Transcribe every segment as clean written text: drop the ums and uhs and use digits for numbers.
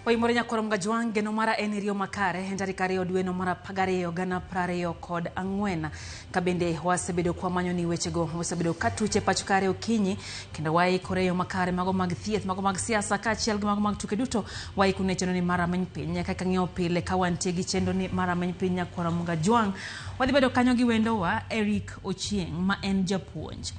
Oimore nyakoro mgajwang geno mara enirio makare entarika ariyo dwe no mara pagariyo gana prariyo kod ang'wen kabende wasebedo kwa manyo ni wechego wasebedo katuche pachukare okinyi kendo waikore yo makare mago mag thieth mago mag siasa kaachiel gi mago mag tuke duto waikune chendo ni mara many piny nyaka kang'iewo pile ka wantie gi chendo ni mara many piny nyakoro mgajwang wadhi bedo kanyo gi wendo wa Eric Ochieng ma en japuonj.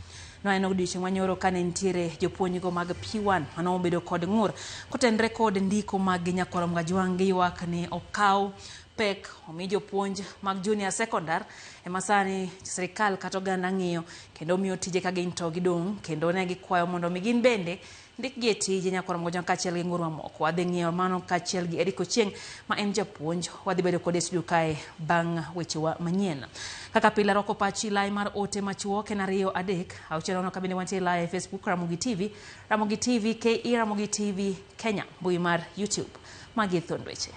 No en odiochieng' manyoro kane ntiere jopuonjgo mag P1 mano obedo kod ng'ur kotenre kod ndiko mag nyakoro mgajwang giywak ni okaw pek omi jopuonj mag junior secondary emasani sirikal kata oganda ng'iyo kendo miyo tije ka gin to gidong' kendo ne gikwayo mondo mi gin bende ndik gi tije nyakoro mgajwang kaachiel gi ng'ur mamoko. Wadhi ng'iyo mano kaachiel gi Eric Ochieng ma en japuonj wadhi bedo kod studio kae bang' weche wa manyien. Kaka pile roko pachi lai mar ote machuok en 2-3 auchiel ono kabinde wantie live Facebook Ramogi TV KE Ramogi TV Kenya mbui mar YouTube magi thond weche.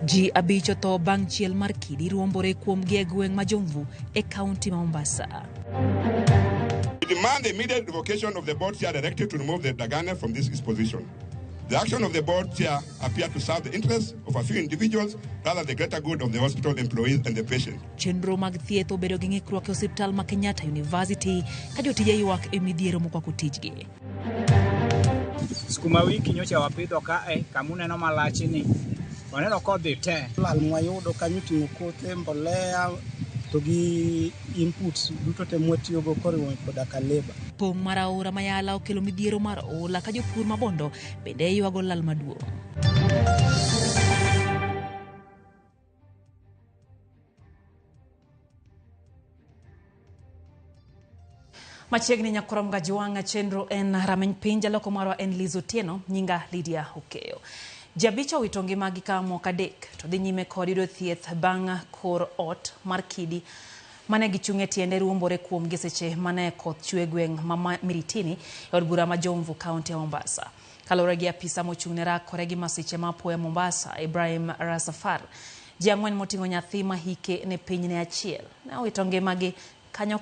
Ji abicho to bang' chiel mar kidi ruombore kuom gi gweng' ma Jomvu e kaunti ma Mombasa. We demand the immediate revocation of the board chair directive to remove the Dagane from this position. The action of the board chair appeared to serve the interests of a few individuals rather than the greater good of the hospital employees and the patient. Chenro mag thieth obedo gi ng'ikruok e osiptal ma Kenyatta University ka jotije ywak e midhiero mokwako tijgi. Skuma wiki nyocha wapidho kae kamuneno malachni waneno kodhi te lal mwayudo kanyo ting'o kothe mbolea to gi inputs duto te mwatiyogo koriwo koda kaleba. Pong' mar aora mayala okelo midhiero mar ola ka jopur mabondo bende ywago lal maduong'. Machiegni nyakoro mgajwang chenro en rameny piny jaloko marwa en Liz Otieno nyinga Lydia Okeyo. Jabicho wito ngimagi ka mok adek to dhi nyime kod yudo thieth bang' kor ot mar kidi mane gichung'e tiende ruombore kuom geseche mane koth chwe gweng' ma Miritini e od bura ma Jomvu kaunti ya Mombasa. Kalore gi apisa mochung'ne rakore gi masiche mapoya Mombasa Ibrahim Rasafar, ji ang'wen moting'o nyathi ma hike ne piny ne achiel ne owito ngimagi kanyo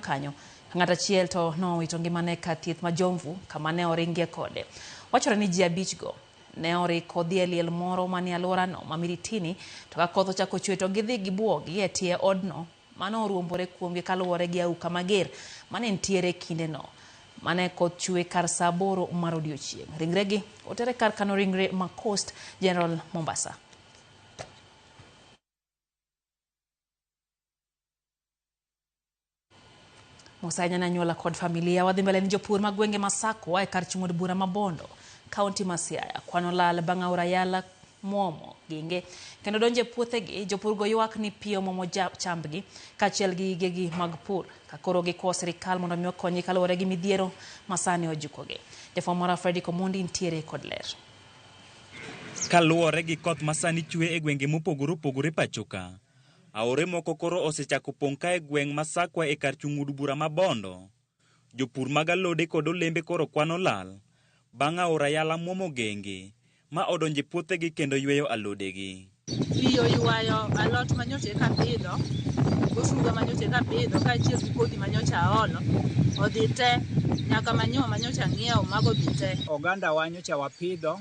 ng'at achiel to no wito ngimane ka thieth ma Jomvu kama ne oringie kode. Wachore ni ji abichgo ne oriko dhi e liel moro manie alworano ma Miritini to ka koth ochako chwe to gidhi gibuogi e tie odno mano oruombore kuomgi kaluwore gi auka mager mane ntiere kindeno mane koth chwe kar saa 8 mar odiochieng'. Ringregi otere kar kano ringre ma Coast General Mombasa. Mosanya na nyola kod familia wadhi mbele ni jopur mag gwenge Masako wae kar chung'od bura mabondo kaunti ma Siaya kwano lal bang' aora yala muomo ginge kendo donje puothegi jopur go ywak ni pio momo chambgi kaachiel gi gigi mag pur ka koro gikwo sirikal mondo mi okonyi kaluwore gi midhiero masani ojukogi. Jafwambo Freddy Komundi ntiere kod ler. Kaluwore gi koth masani chwe e gwenge mopogore pachoka, aore moko koro osechako pong' ka e gweng' Masakwa e kar chung'ud bura mabondo. Jopur mag alode kod olembe koro kwano lal bang' aora yala muomo genge ma odonje puothegi kendo yweyo alodegi. Pio ywayo alot manyoche ka pidho, osuga manyoche ka pidho kaachiel gi kodhi manyocha olo odhi te nyaka manyiwa manyocha ng'iewo mago dhi te. Oganda wa nyocha wapidho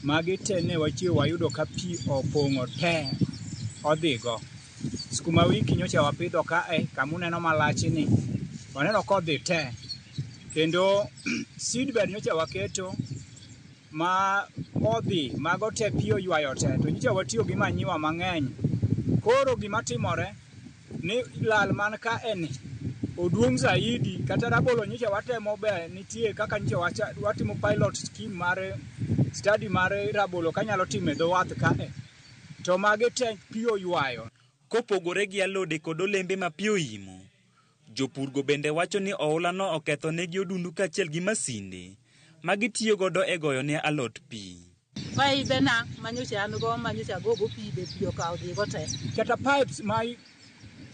magi te ne wachiewo wayudo ka pi opong'o te odhigo. Skuma wiki nyocha wapidho kae kamuneno malachni waneno kodhi te kendo seedbed nyocha waketo ma odhi mago te pio ywayo te to nyocha watiyo gi manyiwa mang'eny. Koro gima timore ni lal man ka eni oduong' zaidi kata rabolo nyocha watemo be nitie kaka nyocha watimo pilot scheme mar study mar rabolo kanyalo time dho wath kae to mage te pio ywayo. Kopogore gi alode kod olembe ma pio imo, jopurgo bende wacho ni oulano oketho negi odundu kaachiel gi masinde magitiyo godo e goyo ne alot pi. Pipe na manyocha an go manyocha gogo pi be pi okawo dhigo te. Kata pipes ma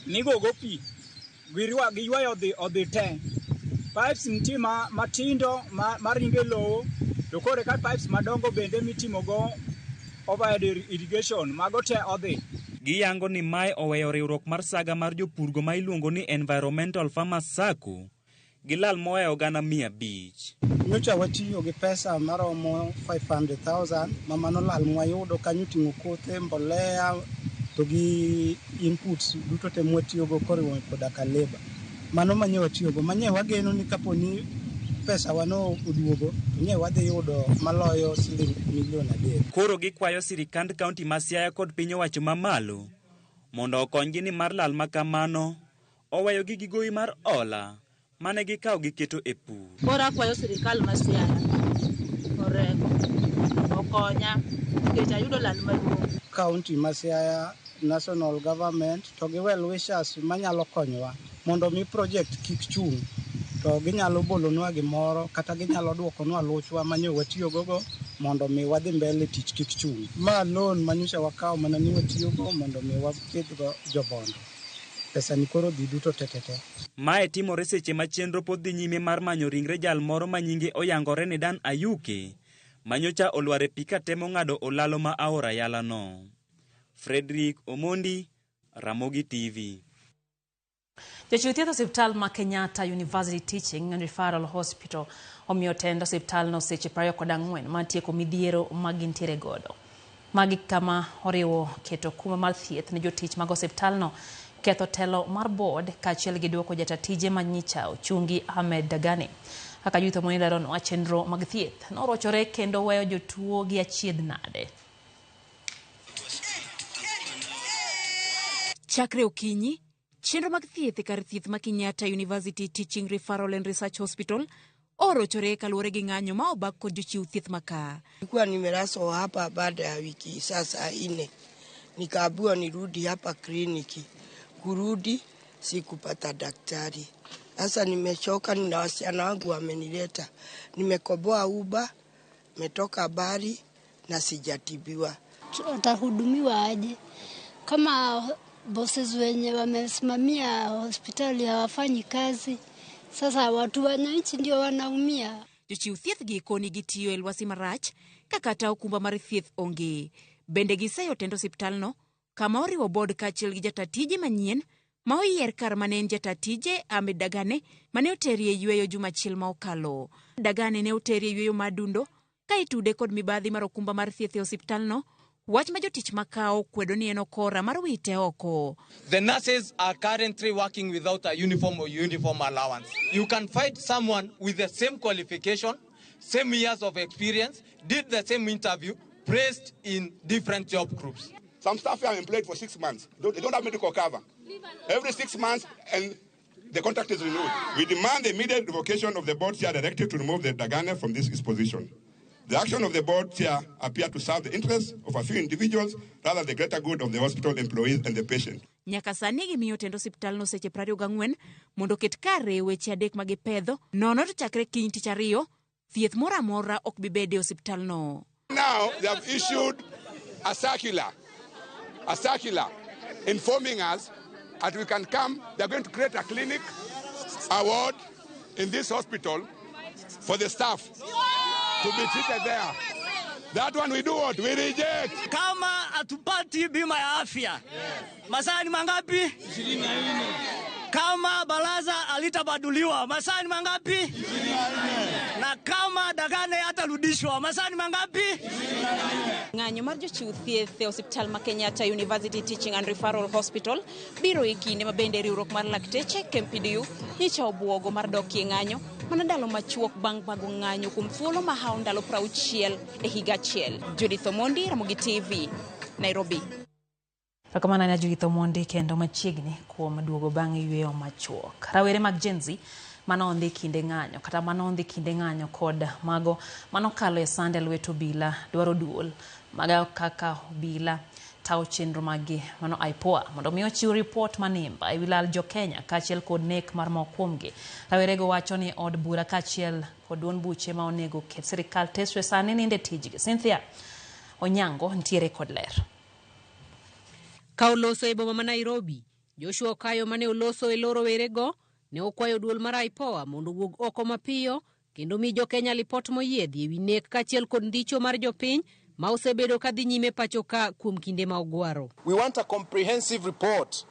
nigogo pi girwa giywayo odhi te. Pipes nitie matindo maringe lowo to kore ka pipes madongo bende mitimogo overhead irrigation mago te odhi. Giyango ni mae oweyo riwruok mar saga mar jopurgo ma iluongo ni Environmental Farmers Sacco gilal moe ogana 500. Nyocha watiyo gi pesa maromo 500,000 mamano lal mwayudo kanyo ting'o kothe, mbolea to gi inputs duto te mwatiyogo koriwo koda ka labor. Mano manye watiyogo, manye wageno ni kaponi pesa wano uduogo, nye wadhi yudo maloyo siling milion 3. Koro gikwayo sirikand kaunti ma Siaya kod piny owacho mamalo mondo okonygi ni mar lal makamano oweyo gi gigoyi mar ola mane gikaw giketo e pur. Koro akwayo sirikal ma Siaya orego okonya nikech ayudo lal maduong'. Kaunti ma Siaya, national government to gi well wishers manyalo konyowa mondo mi project kik chung'. To ginyalo bolonwa gimoro kata ginyalo duokonwa luchwa manyo watiyogo mondo mi wadhi mbele tich kik chung'. Ma loan manyocha wakaw mana ni watiyogo mondo mi wapidhgo jobondo. Pesa ni koro dhi duto tetete. Mae timore seche ma chenro pod dhi nyime mar manyo ringre jal moro ma nyinge oyangore ne Dan Ayuke manyocha olware pika temo ng'ado olalo ma aora yala no. Frederick Omondi, Ramogi TV. Jochiw thieth osiptal ma Kenyatta University Teaching and Referral Hospital omiyo tend osiptal no seche 24 ma tieko midhiero magintiere godo. Magi kama oriwo keto kuma mar thieth ne jotich mag osiptal no, ketho telo mar board kaachiel gi duoko jatatije manyicha Ochungi Ahmed Dagane. Kaka yuto monilaro no chenro mag thieth norochore kendo weyo jotuo gi achiedh nade. Chakre okinyi, chenro mag thieth kar thieth ma Kenyatta University Teaching Referral and Research Hospital orochore kaluwore gi ng'anyo ma obak kod jochiw thieth maka. Nilikuwa nimeraswa hapa baada ya wiki sasa 4. Nikaambiwa nirudi hapa kliniki. Kurudi sikupata daktari. Sasa nimechoka, nina wasichana wangu wamenileta. Nimekoboa uba, metoka bari na sijatibiwa. Watahudumiwa aje? Kama bosses wenye wamesimamia hospitali hawafanyi kazi, sasa watu wananchi ndio wanaumia. Jochiw thieth gi koni gitiyo e lwasi marach kakata okumba mar thieth onge. Bende giseyo tend osiptal no kama oriwo board kaachiel gi jatatije manyien ma oyier kar mane en jatatije Ahmed Dagane mane oterie yweyo juma achiel ma okalo. Dagane ne oterie yweyo madundo ka itude kod mibadhi mar okumba mar thieth e osiptal no. Wach ma jotich makao kwedo ni en okora mar wite oko. The nurses are currently working without a uniform or uniform allowance. You can find someone with the same qualification, same years of experience, did the same interview, placed in different job groups. Some staff are employed for 6 months. They don't have medical cover. Every 6 months and the contract is renewed. We demand the immediate revocation of the board chair directive to remove the Dagane from this position. The action of the board chair appear to serve the interests of a few individuals rather than the greater good of the hospital employees and the patient. Nyaka sani gimiyo tend osiptal no seche 24 mondo ket kare weche 3 magipedho nono to chakre kiny tich ariyo thieth mora mora ok bibede osiptal no. Now they have issued a circular informing us that we can come. They are going to create a clinic, a ward in this hospital for the staff to be treated there. That one we do what? We reject. Kama atupati bima ya afya. Masaa ni mangapi? 24. Kama baraza alitabaduliwa, masaa ni mangapi? 24. Na kama Dagane atarudishwa, masaa ni mangapi? 24. Ng'anyo mar jochiw thieth e osiptal ma Kenyatta University Teaching and Referral Hospital biro e kinde ma bende riwruok mar lakteche KMPDU nyicha obwogo mar dokie ng'anyo mana ndalo machuok bang' bago ng'anyo kuom thuolo ma hawo ndalo 60 e higa achiel. Judith Omondi, Ramogi TV, Nairobi. Rakamana na Judith Omondi kendo machiegni kuom duogo bang' yweyo machuok. Rawere mag Gen Z manondhi kinde ng'anyo kata manondhi kinde ng'anyo kod mago manokalo e sande lweto bila dwaro duol maga kaka bila tao chenro magi mano IPOA mondo miyo chiw report manimba e wilal jo Kenya kaachiel kod nek mar mokwomgi. Rawerego wacho ni od bura kaachiel kod duond buche ma onego ket sirikal tesre sani ninde tijgi. Cynthia Onyango ntiere kod ler. Ka oloso e boma ma Nairobi, Joshua Okayo mane oloso e loro werego ne okwayo duol mar IPOA mondo wuog oko mapiyo kendo mi jo Kenya lipot moyiedhi e wi nek kaachiel kod ndicho mar jopiny ma osebedo kadhi nyime pacho ka kuom kinde ma ogwaro. We want a comprehensive report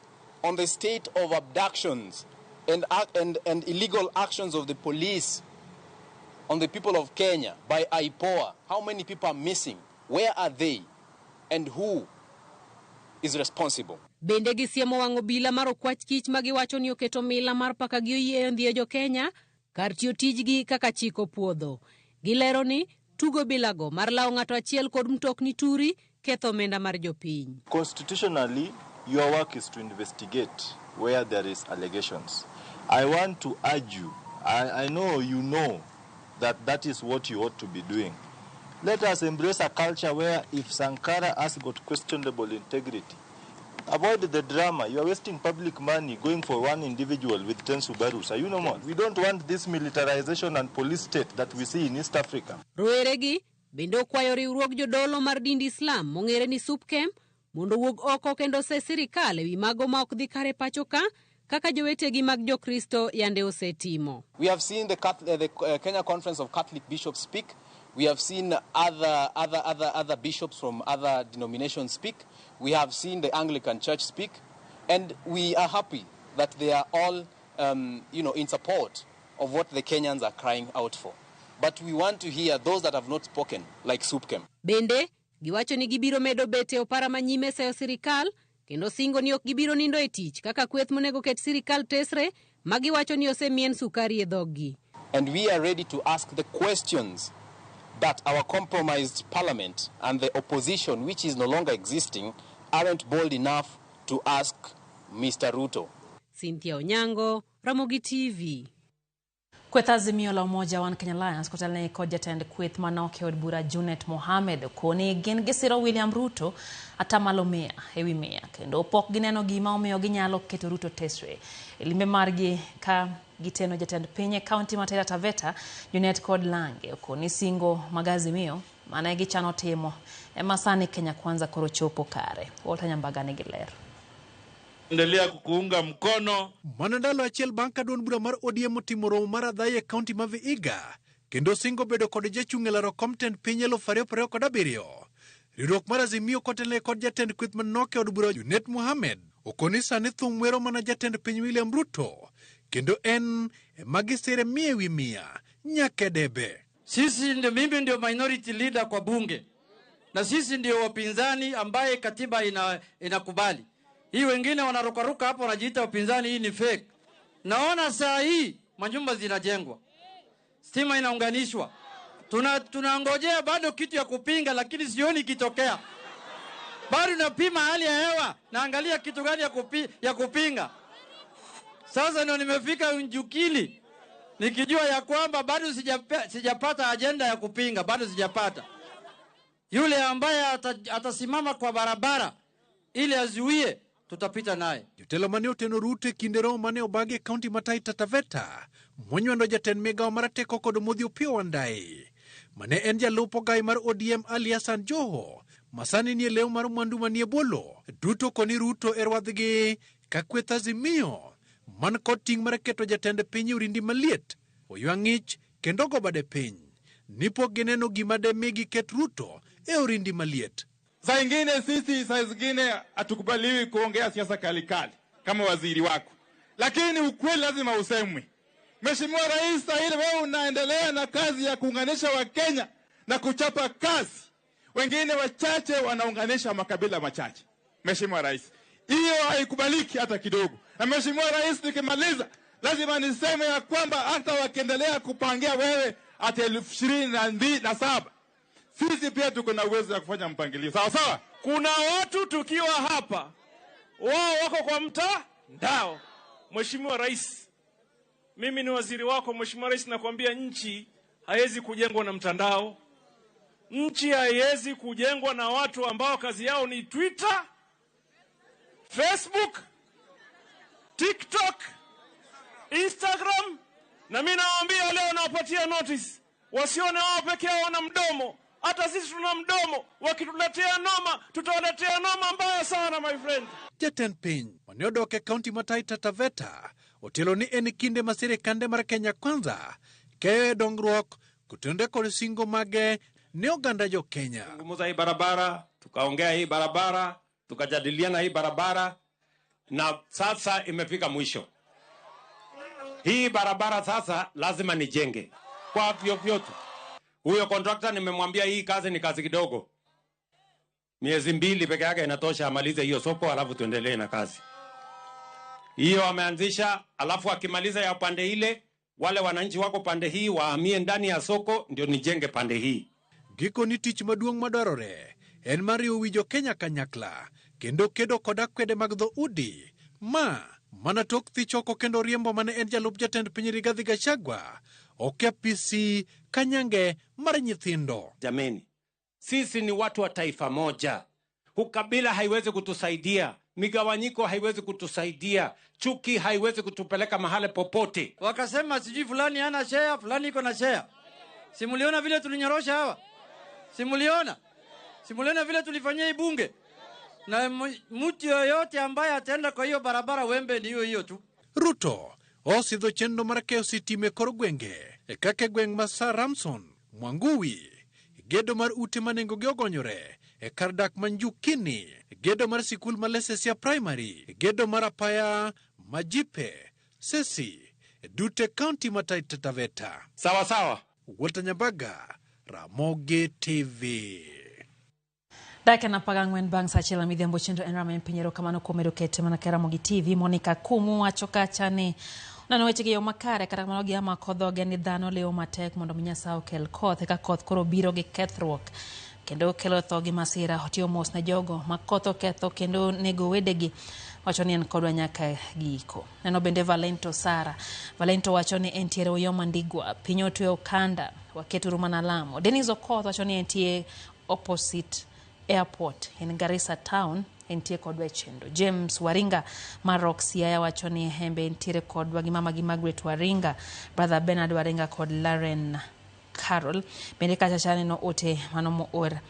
on the state of abductions and illegal actions of the police on the people of Kenya by IPOA. How many people are missing? Where are they? And who is responsible? Bende gisiemo wang'o bila mar okwach kich magiwacho ni oketo mila mar paka gi oyie ndhiyo jo Kenya kar tiyo tijgi kaka chiko puodho. Gilero ni tugo bilago mar lao ng'ato achiel kod mtokni turi ketho omenda mar jopiny. Constitutionally, your work is to investigate where there is allegations. I want to urge you, I know you know that is what you ought to be doing. Let us embrace a culture where if Sankara has got questionable integrity, avoid the drama. You are wasting public money going for one individual with 10 Subarus. Are you no more? We don't want this militarization and police state that we see in East Africa. Roeregi bende okwayo riwruog jodolo mar dind Islam mong'ere ni SUPKEM mondo wuog oko kendo se sirikal ewi mago ma ok dhi kare pacho ka kaka jowetegi mag jokristo yande osetimo. We have seen the Kenya Conference of Catholic Bishops speak. We have seen other bishops from other denominations speak. We have seen the Anglican Church speak, and we are happy that they are all, in support of what the Kenyans are crying out for. But we want to hear those that have not spoken, like SUPKEM. Bende giwacho ni gibiro medo bete opara manyime seyo sirikal kendo singo ni ok gibiro nindo e tich kaka kweth monego ket sirikal tesre magiwacho ni osemien sukari e dhoggi. And we are ready to ask the questions that our compromised parliament and the opposition, which is no longer existing, aren't bold enough to ask Mr. Ruto. Cynthia Onyango, Ramogi TV. Kweth Azimio la Umoja One Kenya Alliance kotelne kod jatend kweth manoke od bura Junet Mohamed koni gin gisiro William Ruto atamalo mia ewi mia kendo pok gineno gima omiyo ginyalo keto Ruto tesre. Limbe margi ka giteno jatend pinye county matera Taveta Junet kod Lange koni singo magazimio mana gichano timo emasani Kenya kwanza koro chopo kare. Walter Nyambaga ne gilero. Endelea kukuunga mkono. Manandalo achiel banka duon bura mar ODM otimoro mar adhaye county ma Vihiga kendo singo bedo kod jachung' e laro comtent piny 2027. Riwruok mar Azimio kotelne kod jatend kweth manoke od bura Junet Mohamed okoni sani thum wero mana jatend piny William Ruto kendo en magisire mia wi mia nyake debe. Sisi ndio, mimi ndio minority leader kwa bunge na sisi ndio wapinzani ambaye katiba inakubali. Hii wengine wanarukaruka hapo wanajiita upinzani, hii ni fake. Naona saa hii manyumba zinajengwa, stima inaunganishwa, tunangojea bado kitu ya kupinga, lakini sioni kitokea. Bado napima hali ya hewa, naangalia kitu gani ya kupinga. Sasa ndio nimefika Unjukili nikijua ya kwamba bado sijapata agenda ya kupinga, bado sijapata. Yule ambaye atasimama kwa barabara ili azuie, tutapita naye. Jotelo mane oteno Ruto kindero mane obage county mataita Taveta monywando jatend migao marateko kod modhi Opiyo Wandayi mane en jalupo gai mar ODM Ali Hassan Joho masani ni lew mar mwandu manie bolo duto koni Ruto erwadhgi ka kweth Azimio man kod ting' mar keto jatend piny urindi maliet oyuang'ich kendo go bade piny nipo gineno gima demigi ket Ruto e urindi maliet. Saa ingine sisi, saa zingine hatukubaliwi kuongea siasa kalikali kama waziri wako, lakini ukweli lazima usemwe. Mheshimiwa Rais, ile wewe unaendelea na kazi ya kuunganisha Wakenya na kuchapa kazi, wengine wachache wanaunganisha makabila machache. Mheshimiwa Rais, hiyo haikubaliki hata kidogo. Na Mheshimiwa Rais, nikimaliza lazima niseme ya kwamba hata wakiendelea kupangia wewe ati 2027 sisi pia tuko na uwezo wa kufanya mpangilio. Sawa sawa? Kuna watu tukiwa hapa, wao wako kwa mtandao. Mheshimiwa Rais, mimi ni waziri wako. Mheshimiwa Rais, nakwambia nchi haiwezi kujengwa na mtandao. Nchi haiwezi kujengwa na watu ambao kazi yao ni Twitter, Facebook, TikTok, Instagram. Na mimi nawaambia leo nawapatia notice, wasione wao peke yao wana mdomo. Hata sisi tuna mdomo, wakituletea noma, tutawaletea noma mbaya sana, my friend. Jatend piny mane odoke county mataita Taveta otelo ni en kinde masire kande mar Kenya kwanza keyo dongruok kutende kod singo mage ne oganda jo Kenya. Tuzungumza hii barabara, tukaongea hii barabara, tukajadiliana hii barabara, na sasa imefika mwisho. Hii barabara sasa lazima nijenge kwa vyovyote. Huyo contractor nimemwambia hii kazi ni kazi kidogo. Miezi 2 peke yake inatosha amalize hiyo soko, alafu tuendelee na kazi. Hiyo ameanzisha, alafu akimaliza ya pande ile, wale wananchi wako pande hii wahamie ndani ya soko, ndio nijenge pande hii. Giko ni tich maduong' madwarore en mar wijo Kenya kanyakla kendo kedo koda kwede mag dho udi mana tok thichoko kendo riembo mane en jalup jatend piny Rigathi Gachagua okiapisi kanyange mar nyithindo. Jameni, sisi ni watu wa taifa moja. Ukabila haiwezi kutusaidia, migawanyiko haiwezi kutusaidia, chuki haiwezi kutupeleka mahali popote. Wakasema sijui fulani hana share, fulani iko na share. Simuliona vile tulinyorosha hawa? Simuliona vile tulifanyia bunge? Na mtu yoyote ambaye ataenda kwa hiyo barabara wembe ni hiyo tu. Ruto osidho chenro mar keyo sitime kor gwenge kake gweng' ma Ramson, Mwangui, gedo mar ute manengogi ogonyore kar dak Manjukini, gedo mar sikul ma Lesesia Primary, gedo mar apaya Majipe, Sesi, dute kaunti ma Taita Taveta. Sawa. Walter Nyabaga, Ramogi TV. Dake na pagangwen bang sa chela midhiambo chenro en Ramanyien pinyero kamano kuomedo kete mana ke Ramogi TV. Monica Kumu wacho kacha ni nano weche gi yo makare kata kamano gi ama kodhoge ni dhano leo matek mondo Nyasaye okel koth eka koth koro biro gi kethruok kendo kelo tho gi masira otiyo mos na jogo ma koth oketho kendo nego wedegi. Wacho ni en kodwa nyaka giko. Neno bende Valento Sara. Valento wacho ni entiere uyo mandigwa piny otwe okanda waketo rumana Lamo. Dennis Okoth wacho ni entiere opposite airport in Garissa town entie kodwa chendo. James Waringa Marok Siaya wacho ni hembe entiere kodwa gi mama gi Margaret Waringa, brother Bernard Waringa kod Lauren Carol. Bende kachachane no ote mano moor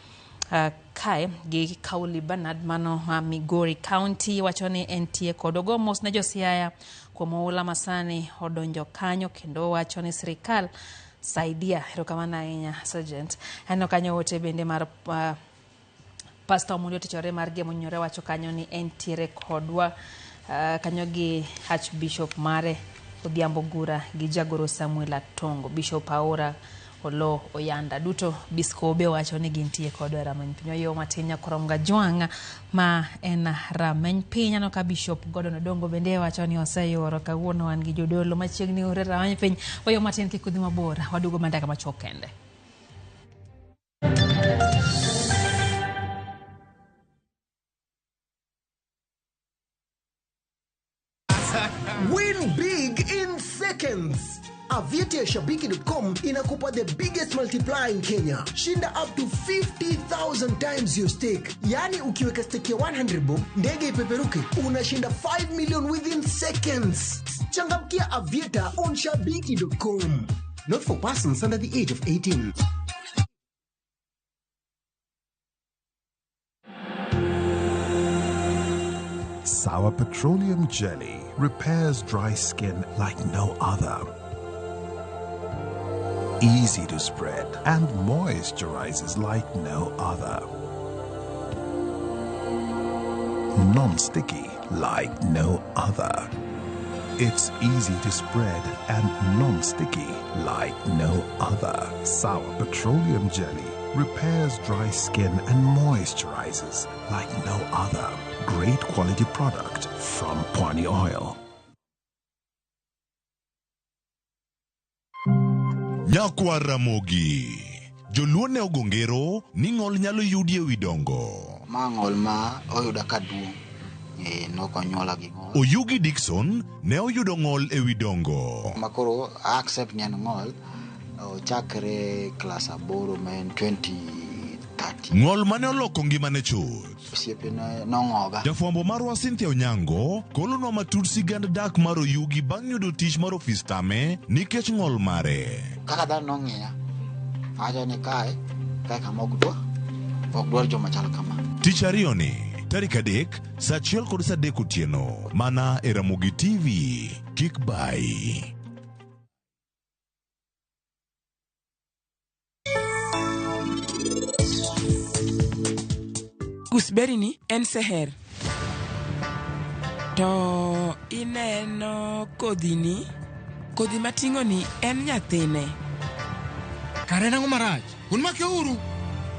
kae gi Kauli Bernard mano ma Migori County wacho ni entie kod ogomos na Josiaya kuom oula masani odonjo kanyo kendo wacho ni sirikal saidia. Erokamano ahinya Sergeant. Ano kanyo ote bende mar Pastor Mundo tichore mar gemo nyore wacho kanyo ni entiere kodwa kanyo gi Archbishop mare Odhiambo Gura gi Jagoro Samuel Atongo, Bishop Aora Olo Oyanda duto biskobe wacho ni gintie kodwa Ramanyien piny yo matinya koronga jwanga ma en Ramanyien piny. Ano ka Bishop Gordon Odongo bende wacho ni oseyoro kawuono wan gi jodolo machiegni ore Ramanyien piny wayo matin kikudhi mabor wadugo mandaka machok kende. Win big in seconds. Aviator Shabiki.com inakupa the biggest multiplier in Kenya. Shinda up to 50,000 times your stake. Yani ukiweka stake ya 100 bob, ndege ipeperuke, unashinda 5 million within seconds. Changamkia Aviator on Shabiki.com. Not for persons under the age of 18. Sour petroleum jelly repairs dry skin like no other. Easy to spread and moisturizes like no other. Non-sticky like no other. It's easy to spread and non-sticky like no other. Sour petroleum jelly repairs dry skin and moisturizes like no other. Great quality product from Pwani Oil. Nyakwa Ramogi. Joluone ogongero ni ng'ol nyalo yudi e wi dongo. Ma ng'ol ma oyuda kaduong'. Nokonyola gi ng'ol. Oyugi Dickson ne oyudo ng'ol e wi dongo. Makoro accept nyan ng'ol chakre class 8 men 2030. Ng'ol mane oloko ngimane chuth. Osiepene nong'oga. Jafwambo marwa Cynthia Onyango kolonwa matut sigand dak mar Oyugi bang' yudo tich mar ofis tame nikech ng'ol mare. Kaka dhano nong'iya, ajo ni kae kama ok dwar joma chal kama. Tich ariyo ni tarik 3 saa 1 kod saa 3 otieno mana e Ramogi TV. Kik bai. Gooseberry ni en seher. To ineno kodhi ni kodhi mating'o ni en nyathine. Kare nang'o marach? Un make uru.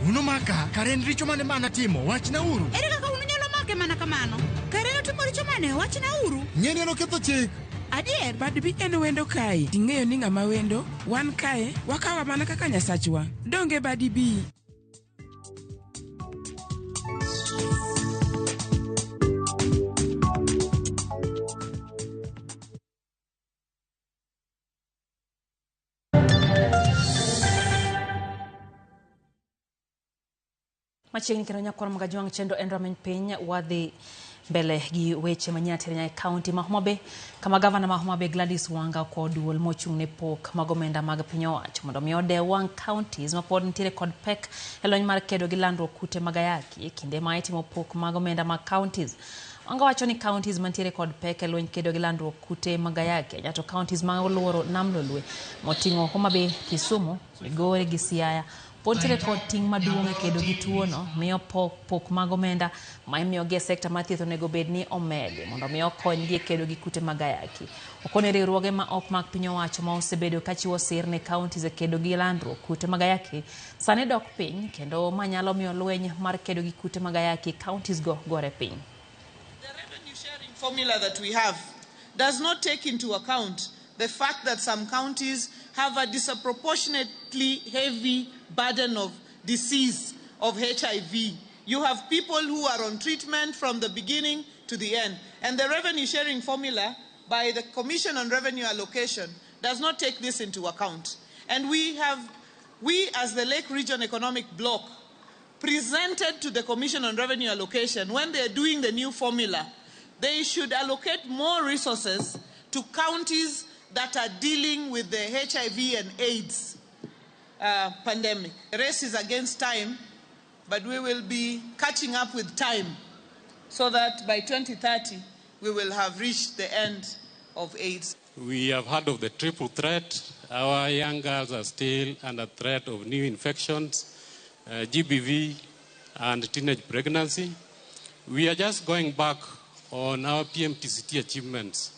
Uno maka, kare en richo mane mana timo, wachna uru. Ere kaka uno nyalo make mana kamano? Kare no timo richo mane, wachna uru. Ng'eni no ketho chik. Adier. Bad bi en wendo kae. Ting'eyo ni ng'ama wendo, wan kae, wakawa mana kaka nyasachwa. Donge badi bi. Machiegni kendo nyakwar mga jwang chendo en rameny piny wadhi mbele gi weche manyien tere e kaunti ma Homa Bay kama gavana ma Homa Bay Gladys Wanga kod duol mochung' ne pok mag omenda mag piny owacho mondo mi ode wang counties ma pod nitiere kod pek e lony mar kedo gi landruok kute mag ayaki e kinde ma itimo pok mag omenda mag counties. Wanga wacho ni counties mantiere kod pek e lony kedo gi landruok kute mag ayaki nyato counties ma oluoro nam lolwe moting'o Homa Bay, Kisumu, Migori gi Siaya pontere kod ting' maduong' e kedo gi tuono miyo pok mag omenda ma imiyo gi sekta mar thieth onego bed ni omedi mondo mi okony gi kedo gi kute mag ayaki. Okone riwruoge ma ok mag piny owacho ma osebedo ka chiwo sir ne counties e kedo gi landruok kute mag ayaki sani dok piny kendo manyalo miyo lweny mar kedo gi kute mag ayaki counties go gore piny. The revenue sharing formula that we have does not take into account the fact that some counties have a disproportionately heavy burden of disease of HIV. You have people who are on treatment from the beginning to the end. And the revenue sharing formula by the Commission on Revenue Allocation does not take this into account. And we as the Lake Region Economic Bloc presented to the Commission on Revenue Allocation when they're doing the new formula, they should allocate more resources to counties that are dealing with the HIV and AIDS pandemic. The race is against time, but we will be catching up with time so that by 2030 we will have reached the end of AIDS. We have heard of the triple threat. Our young girls are still under threat of new infections, GBV, and teenage pregnancy. We are just going back on our PMTCT achievements.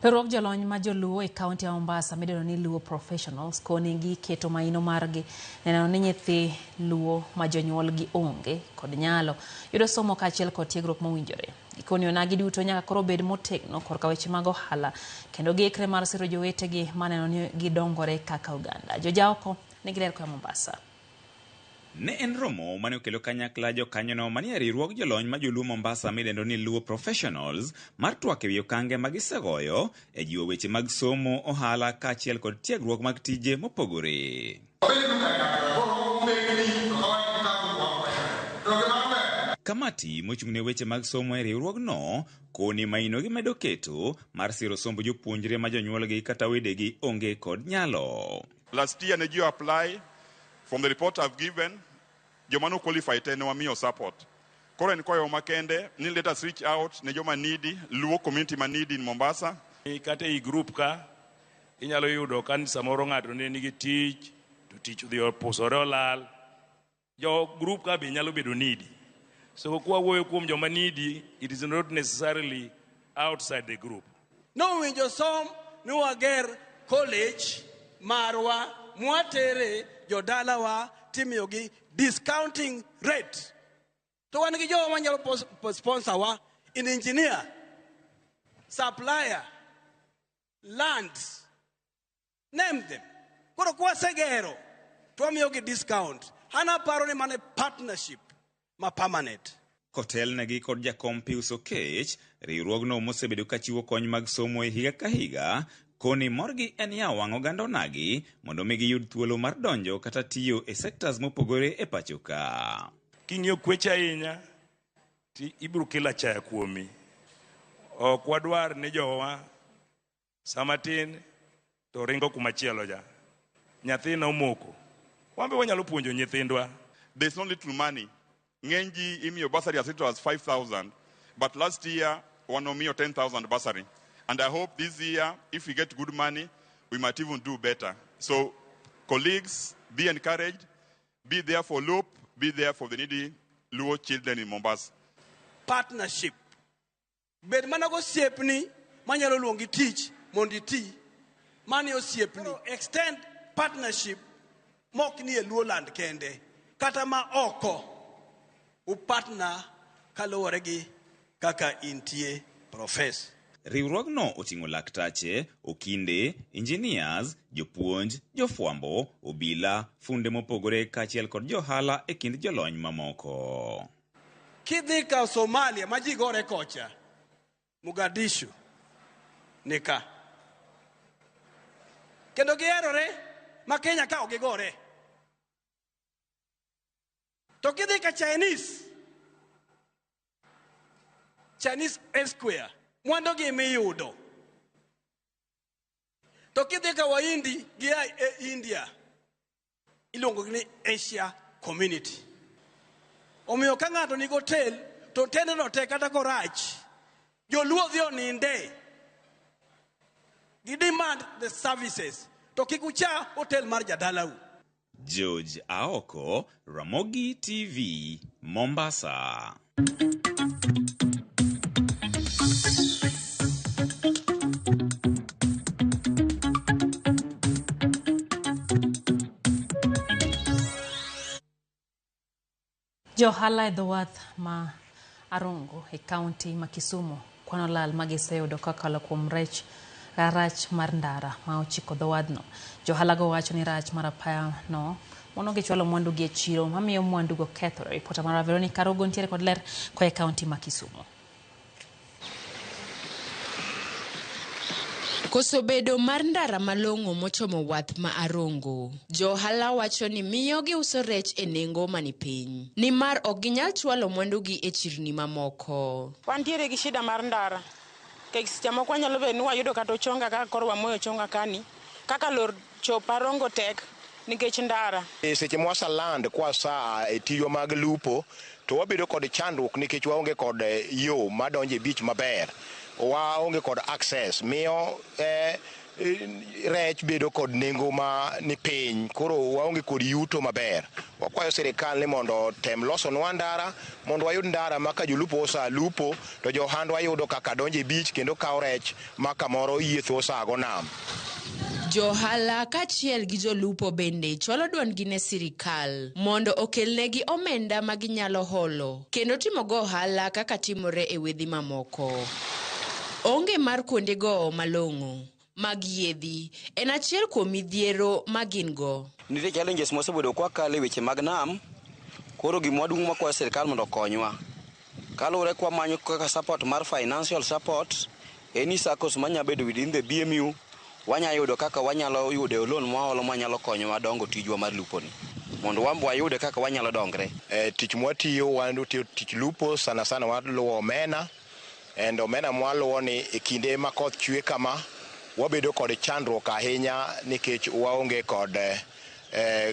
Riwruok jolony ma joluo e kaunti ya Mombasa midendo ni Luo Professionals koni gi keto maino margi neno ni nyithi luo ma jonyuol gi onge kod nyalo yudo somo kaachiel kod tiegruok mowinjore. Ikoni onagi duto nyaka koro bed motegno korka weche mag ohala kendo giikre mar siro jowetegi maneno ni gidongore kaka oganda. Jojaoko nigi ler koa Mombasa. Ne en romo mane okelo kanyakla jokanyono manie riwruog jolony ma joluo Mombasa midendo ni Luo Professionals mar twak ewi okange magisegoyo e jiwo weche mag somo, ohala kaachiel kod tiegruok mag tije mopogore. Kamati mochung'ne weche mag somo e riwruogno koni maino gi medo keto mar siro somb jopuonjre ma jonyuolgi kata wedegi onge kod nyalo. Last year ne you apply. From the report I've given, Jomano qualified and wamiyo support. Koro en koyo makende, ni let us reach out ne joma needy, Luo community ma needy in Mombasa. Kate I group ka, inyalo yudo kan samoro ng'ato ne nigi tich, to tich udhi opusore olal. Jo group ka be nyalo bedo needy. So kwa wuoyo kuom joma needy, it is not necessarily outside the group. No winjo som ni wager college marwa mwatere jodalawa timiyogi discounting rate. To wan gi jowa manyalo sponsor wa in engineer, supplier, lands, name them. Koro kwa segero to miyogi discount. Hana paro ni mane partnership ma permanent. Kotel negi kod jakom Pius Okech, riwruogno mosebedo kachiwo kony mag somo e higa ka higa. Koni morgi en ya wang'o gando nagi mondo migi yud thuolo mar donjo kata tiyo e sectors mopogore e pachoka. King'iyo kweche ahinya, ti ibiro kela chaya kuomi. Ok wadwar ne jowa samatin to ringo kumachielo ja. Nyathina omoko. Wambe wanyalo puonjo nyithindwa. There's no little money. Ngenji imiyo bursary as it was 5,000, but last year wanomiyo 10,000 bursary. And I hope this year, if we get good money, we might even do better. So, colleagues, be encouraged. Be there for Loop. Be there for the needy Luo children in Mombasa. Partnership. Bed manago sepni manyalo luongi tich mondo iti mane osiepni extend partnership mok ni e Luoland kende kata ma oko upartner kaluwore gi kaka intie profes. Riwruogno oting'o laktache, okinde, engineers, jopuonj, jofwambo, obila, funde mopogore kaachiel kod johala e kind jolony mamoko. Kidhi ka Somalia ma ji gore kocha, Mogadishu nika. Kendo giherore ma Kenya ka gigore. To kidhi ka Chinese Square, mwando gi miyudo. To kidhi ka Wahindi gi India, iluongo ni Asia Community. Omiyo ka ng'ato ni hotel, to tende no te kata korach. Joluo dhi oninde. Gi demand the services. To kikucha hotel mar jadalau. George Aoko, Ramogi TV, Mombasa. Johala e dho wath ma Arongo e kaunti ma Kisumu kwano lal magiseyudo kakalo kuom rach mar ndara ma ochiko dho wadhno. Johala go wacho ni rach mar apaya no mono gichwalo mwandu gi e chiro mamiyo mwandu go kethore. Ripota mar Veronica Rogo ntiere kod ler koa e kaunti ma Kisumu. Koso bedo mar ndara malong'o mochomo wath ma Arongo. Johala wacho ni miyo giuso rech e nengo mani piny. Nimar ok ginyal chwalo mwandugi e chirni mamoko. Wantiere gi shida mar ndara. Seche moko wanyalo bedo ni wayudo kata ochonga kaka koro wamoyo chonga kani. Kaka lor chopo Arongo tek nikech ndara. Seche mwasaland kwa saa e tiyo mag lupo to wabedo kod chandruok nikech waonge kod yo madonje beach maber. Waonge kod access miyo rech bedo kod nengo ma ni piny, koro waonge kod yuto maber. Wakwayo sirikal ni mondo tem losonwa ndara mondo wayud ndara maka jolupo osa lupo to johandwa yudo kaka donje beach kendo kawo rech maka moro yietho osago nam. Johala kachiel gi jolupo bende chwalo dwondgi ne sirikal mondo okelnegi omenda ma ginyalo holo kendo timo go ohala kaka timore e wedhi mamoko. Onge mar kuonde go malong'o mag yedhi en achiel kuom midhiero magin go. Nitie challenges mosebedo kwa kale weche mag nam, koro gimwaduong' makwayo sirikal mondo konywa. Kalure kwa manyo kaka support mar financial support, any SACCOs manya bedo within the BMU, wanya yudo kaka wanyalo yudo loan mwaholo manyalo konyowa dongo tijwa mar luponi. Mondo wayude kaka wanyalo dongre. Tich mwatiyo wandu tich lupo sana waluwo omena. Endo omena mwaluwo ni e kinde ma koth chwe kama wabedo kod chandruok ahinya nikech waonge kod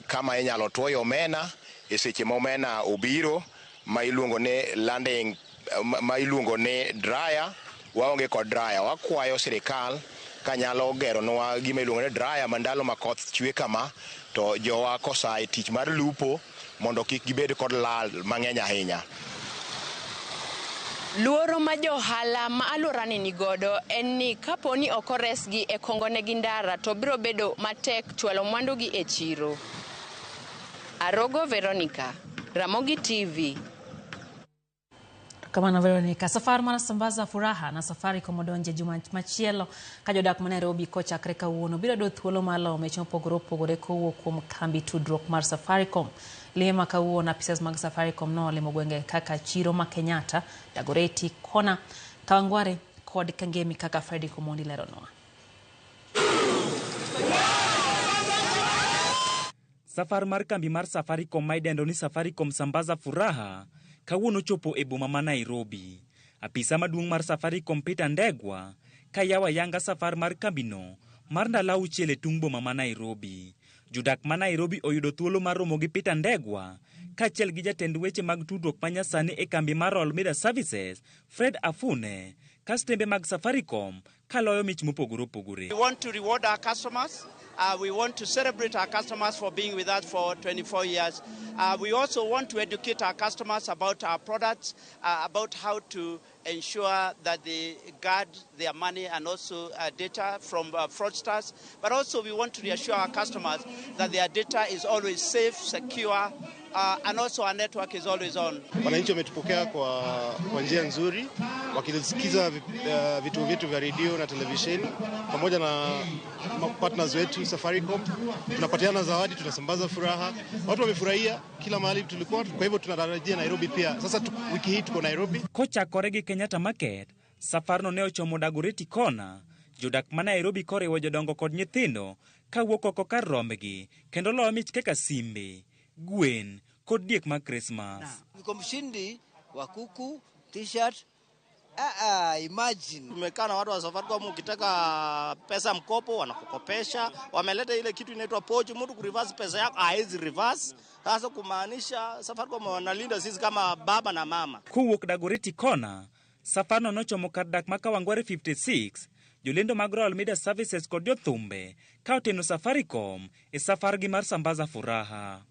kama inyalo tuoyo omena e seche ma omena obiro ma iluongo ni landing ma iluongo ni dryer. Waonge kod dryer. Wakwayo sirikal kanyalo geronwa gima iluongo ni dryer mandalo ma koth chwe kama to jowa kosa e tich mar lupo mondo kik gibed kod lal mang'eny ahinya. Luoro ma johala ma alworani ni godo en ni kaponi ok oresgi e kongonegi ndara to biro bedo matek chwalo mwandugi e chiro. Arogo Veronica, Ramogi TV. Kamano Veronica, safar mar sambaza furaha na Safaricom odonje juma machielo ka jodak ma Nairobi kochakre kawuono biro do thuolo malo mecho pogore kowuok kuom kambi tudruok mar Safaricom. Lima kawuono apisas mag Safaricom no limo gwenge kaka Chiro ma Kenyatta, Dagoreti, Kona, Kawangware kod Kangemi kaka Freddy Komondi leronoa. Safar mar kambi mar Safaricom maidendo ni Safaricom sambaza furaha kawuono chopo e boma ma Nairobi. Apisa maduong' mar Safaricom Peter Ndegwa kayawa yanga safar mar kambino mar ndalo 6 e tung boma ma Nairobi. Jodak ma Nairobi oyudo thuolo mar romo gi Peter Ndegwa kaachiel gi jatend weche mag tudruok manyasani e kambi mar All Media Services Fred Afune kastembe mag Safaricom kaloyo mich mopogore opogore. We want to reward our customers. We want to celebrate our customers for being with us for 24 years. We also want to educate our customers about our products, about how to ensure that they guard their money and also data from fraudsters. But also we want to reassure our customers that their data is always safe, secure, and also our network is always on. Wananchi wametupokea kwa njia nzuri, wakisikiza vituo vyetu vya redio na televisheni pamoja na partners wetu Safaricom. Tunapatiana zawadi, tunasambaza furaha. Watu wamefurahia kila mahali tulikuwa, kwa hivyo tunatarajia Nairobi pia. Sasa wiki hii tuko Nairobi. Kocha koregi Kenyatta Market, safarno ne ochomo Dagoretti kona. Jodak ma Nairobi koriwo jodongo kod nyithindo kawuok oko kar rombegi kendo loyo mich kaka simbe, gwen kod diek mag Christmas. Niko mshindi wa kuku, t-shirt. Imagine. Tumekaa na watu wa Safaricom, ukitaka pesa mkopo wanakukopesha. Wameleta ile kitu inaitwa pochi, mtu kureverse pesa yako haizi reverse. Sasa kumaanisha Safaricom wanalinda sisi kama baba na mama. Kuwuok Dagoretti kona, safarno nochomo kar dak ma Kawangware 56. Jolendo mag Royal Media Services kod jothumbe ka oteno Safaricom e safargi mar sambaza furaha.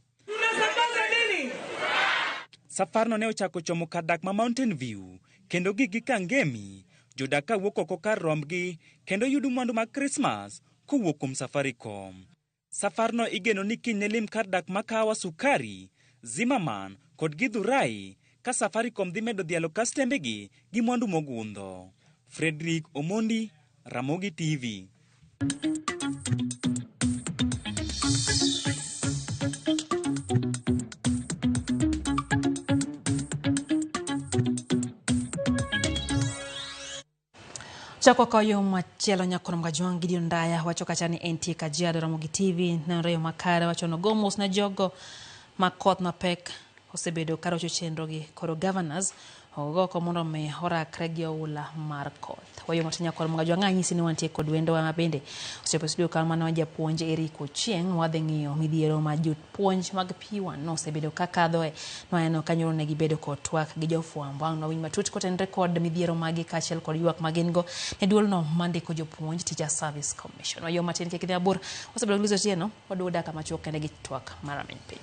Safarno ne ochako chomo kar dak ma Mountain View kendo gigi Kangemi, jodak kawuok oko kar rombgi kendo yudo mwandu mag Christmas kowuok kuom Safaricom. Safarno igeno ni kiny ne lim kar dak ma Kawa Sukari, Zimmerman kod Githurai ka Safaricom dhi medo dhialo kastembegi gi mwandu mogundho. Frederick Omondi, Ramogi TV. Chako kayo machielo nyakono mga juang Gideon Ndaya wacho kacha ni NT Kajiado Ramogi TV na reyo makare wacho no gomos na jogo makoth mapek osebedo karocho chenro gi koro governors ogoko mondo me ora kregio ula mar koth. Wayo matinya koro mga juang anyisi ni wantie kod wendo wa mabende osepo studio kama na japuonje Eric Ochieng wadhe ng'iyo midhiero ma jopuonj mag P1 no osebedo kakadhoe no eno kanyoro ne gibedo kod twak gi jofwambo ang no winy matut koten record midhiero magi kachiel kod ywak magingo ne duol no mandiko jopuonj Teacher Service Commission. Wayo matin kekidhi abur osebedo glizo tieno waduo daka machuok kende gi twak maramin piny.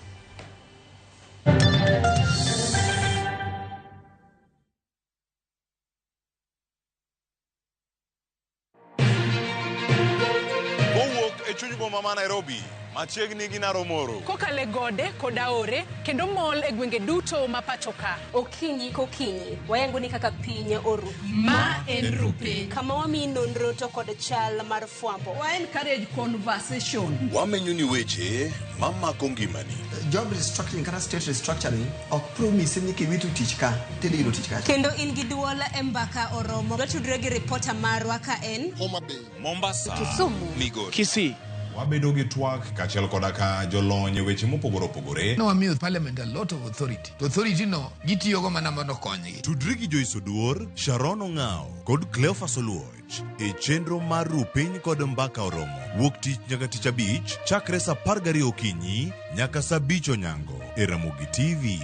Chuny boma ma Nairobi, machiegni gi Naromoro. Kokale gode koda ore kendo mol e gwenge duto ma pachoka. Okinyi kokinyi wayango ni kaka piny oru. Ma en rupe. Kama wami nonro to kod chal mar fwambo. Wa encourage conversation. Wamenyo ni weche mamako ngimani. Job restructuring kata state restructuring ok promise ni kiwitu tich ka tili iro tich ka. Kendo in gi duol embaka oromo. Watudre gi reporter marwa ka en Homa Bay, Mombasa, Kisumu, Migori, Kisii. Wabedo gi twak kachiel koda ka jolony weche mopogore opogore. No amiyo parliament a lot of authority. To authority no gitiyogo mana mondo konygi. Tudri gi Joyce Oduor, Sharon Ong'ao kod Cleophas Oluoch e chenro mar Rupiny kod Mbaka Oromo. Wuok tich nyaka tich abich chakre sa 12 okinyi nyaka sa 5 onyango e Ramogi TV.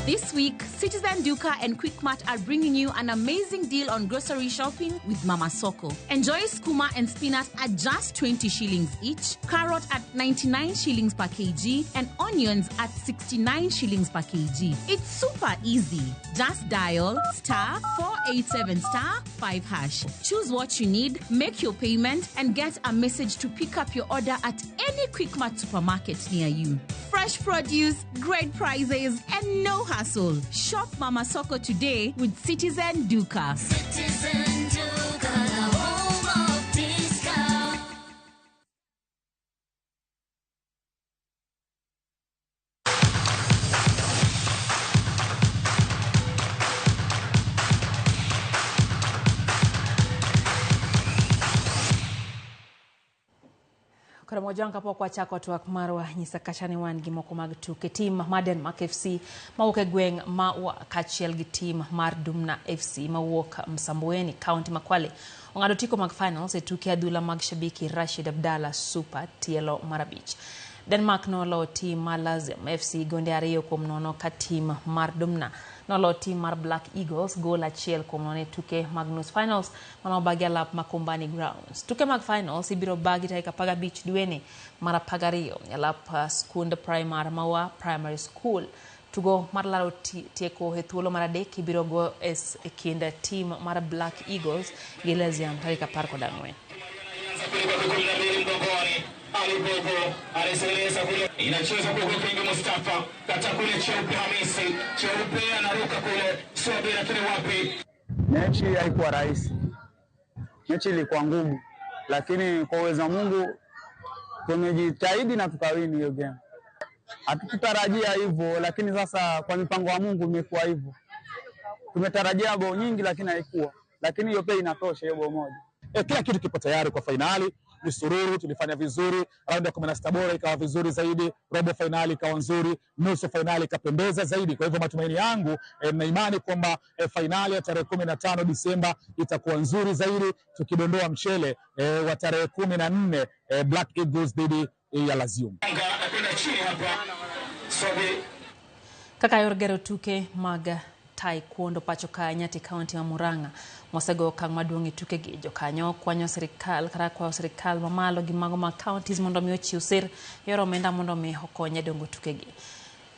This week, Citizen Duka and Quickmart are bringing you an amazing deal on grocery shopping with Mama Soko. Enjoy skuma and spinach at just 20 shillings each, carrot at 99 shillings per kg, and onions at 69 shillings per kg. It's super easy. Just dial *487*5#. Choose what you need, make your payment, and get a message to pick up your order at any Quickmart supermarket near you. Fresh produce, great prices, and no hassle. Shop Mama Soko today with Citizen Duka. Citizen Duka, the home of discount. Karamojanka po kwa chako twak marwa nyisa kachani wan gi moko mag tuke tim Maden Mark FC mawuok gweng ma kachiel gi tim mar Dumna FC mawuok Msambweni County Makwale ong'ado tiko mag finals e tuke adhula mag shabiki Rashid Abdalla Super tielo marabich. Denmark nolo team mar Lazem FC gonde 2-0 ka team mar Dumna nolo team mar Black Eagles goal 1-0 tuke Magnus Finals mano bagi alap Makumbani Grounds. Tuke mag finals ibiro bagi taika paga beach dueni mara pagario alap Skunda Primary Mawa Primary School. Tugo mar laro tieko hethuolo mar adek ibiro go es ekinda team mar Black Eagles gi Lazem taika 14. Inacheza kwa Kingi Mustafa kata kule Cheupe Hamisi. Cheupe anaruka kule Swabira lakini wapi? Mechi haikuwa rahisi. Mechi ilikuwa ngumu, lakini kwa uwezo wa Mungu tumejitahidi na tukawini hiyo game. Hatukutarajia hivyo, lakini sasa kwa mipango ya Mungu imekuwa hivyo. Tumetarajia bao nyingi lakini haikuwa. Lakini hiyo pia inatosha hiyo bao moja. Kila kitu kipo tayari kwa finali. Misururu tulifanya vizuri, round ya 16 bora ikawa vizuri zaidi, robo finali ikawa nzuri, nusu finali ikapendeza zaidi. Kwa hivyo matumaini yangu na imani kwamba finali ya tarehe 15 Disemba itakuwa nzuri zaidi, tukidondoa mchele wa tarehe 14 Black Eagles dhidi ya Lazio. Kaka yorgero tuke maga taekwondo pacho ka Nyati County wa Muranga mosego kang maduongi tuke gi jokanyo kwanyo serikal kara kwa serikal mamalo gi mago ma counties mondo mi ochiw sir yoro menda mondo mi okonye dongo tuke gi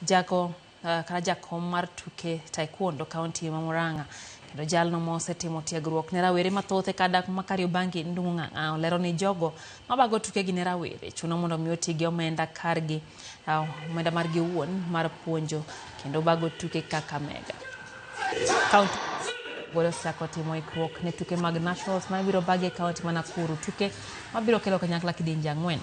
jako kara jako mar tuke taekwondo county ma Muranga kendo jalno mosetimo tiegruok ne rawere mathoth kadak makario bangi ndunga olero ni jogo mabago tuke gi ne rawere chuno mondo mi otigi omenda kargi omenda margi wuon mar puonjo kendo bago tuke kaka mega county Golo sako timo ikruok ne tuke mag nationals ma biro bagi county ma Nakuru tuke ma biro kelo kanyakla kidinja 4.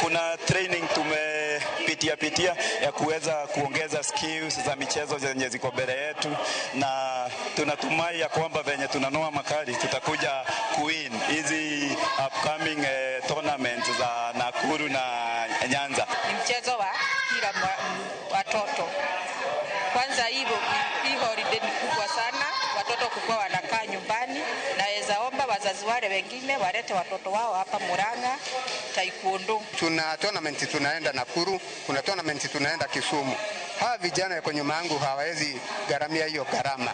Kuna training tumepitia ya kuweza kuongeza skills za michezo zenye ziko mbele yetu, na tunatumai ya kwamba venye tunanoa makali tutakuja kuwin hizi upcoming tournament za Nakuru na Nyanza. Ni mchezo wa kila watoto. Kwanza hii holiday ni kubwa sana, watoto kukua wanakaa nyumbani, naweza omba wazazi wale wengine walete watoto wao hapa Muranga taekwondo. Tuna tournament tunaenda Nakuru, kuna tournament tunaenda Kisumu. Hawa vijana wako nyuma yangu hawawezi gharamia hiyo gharama.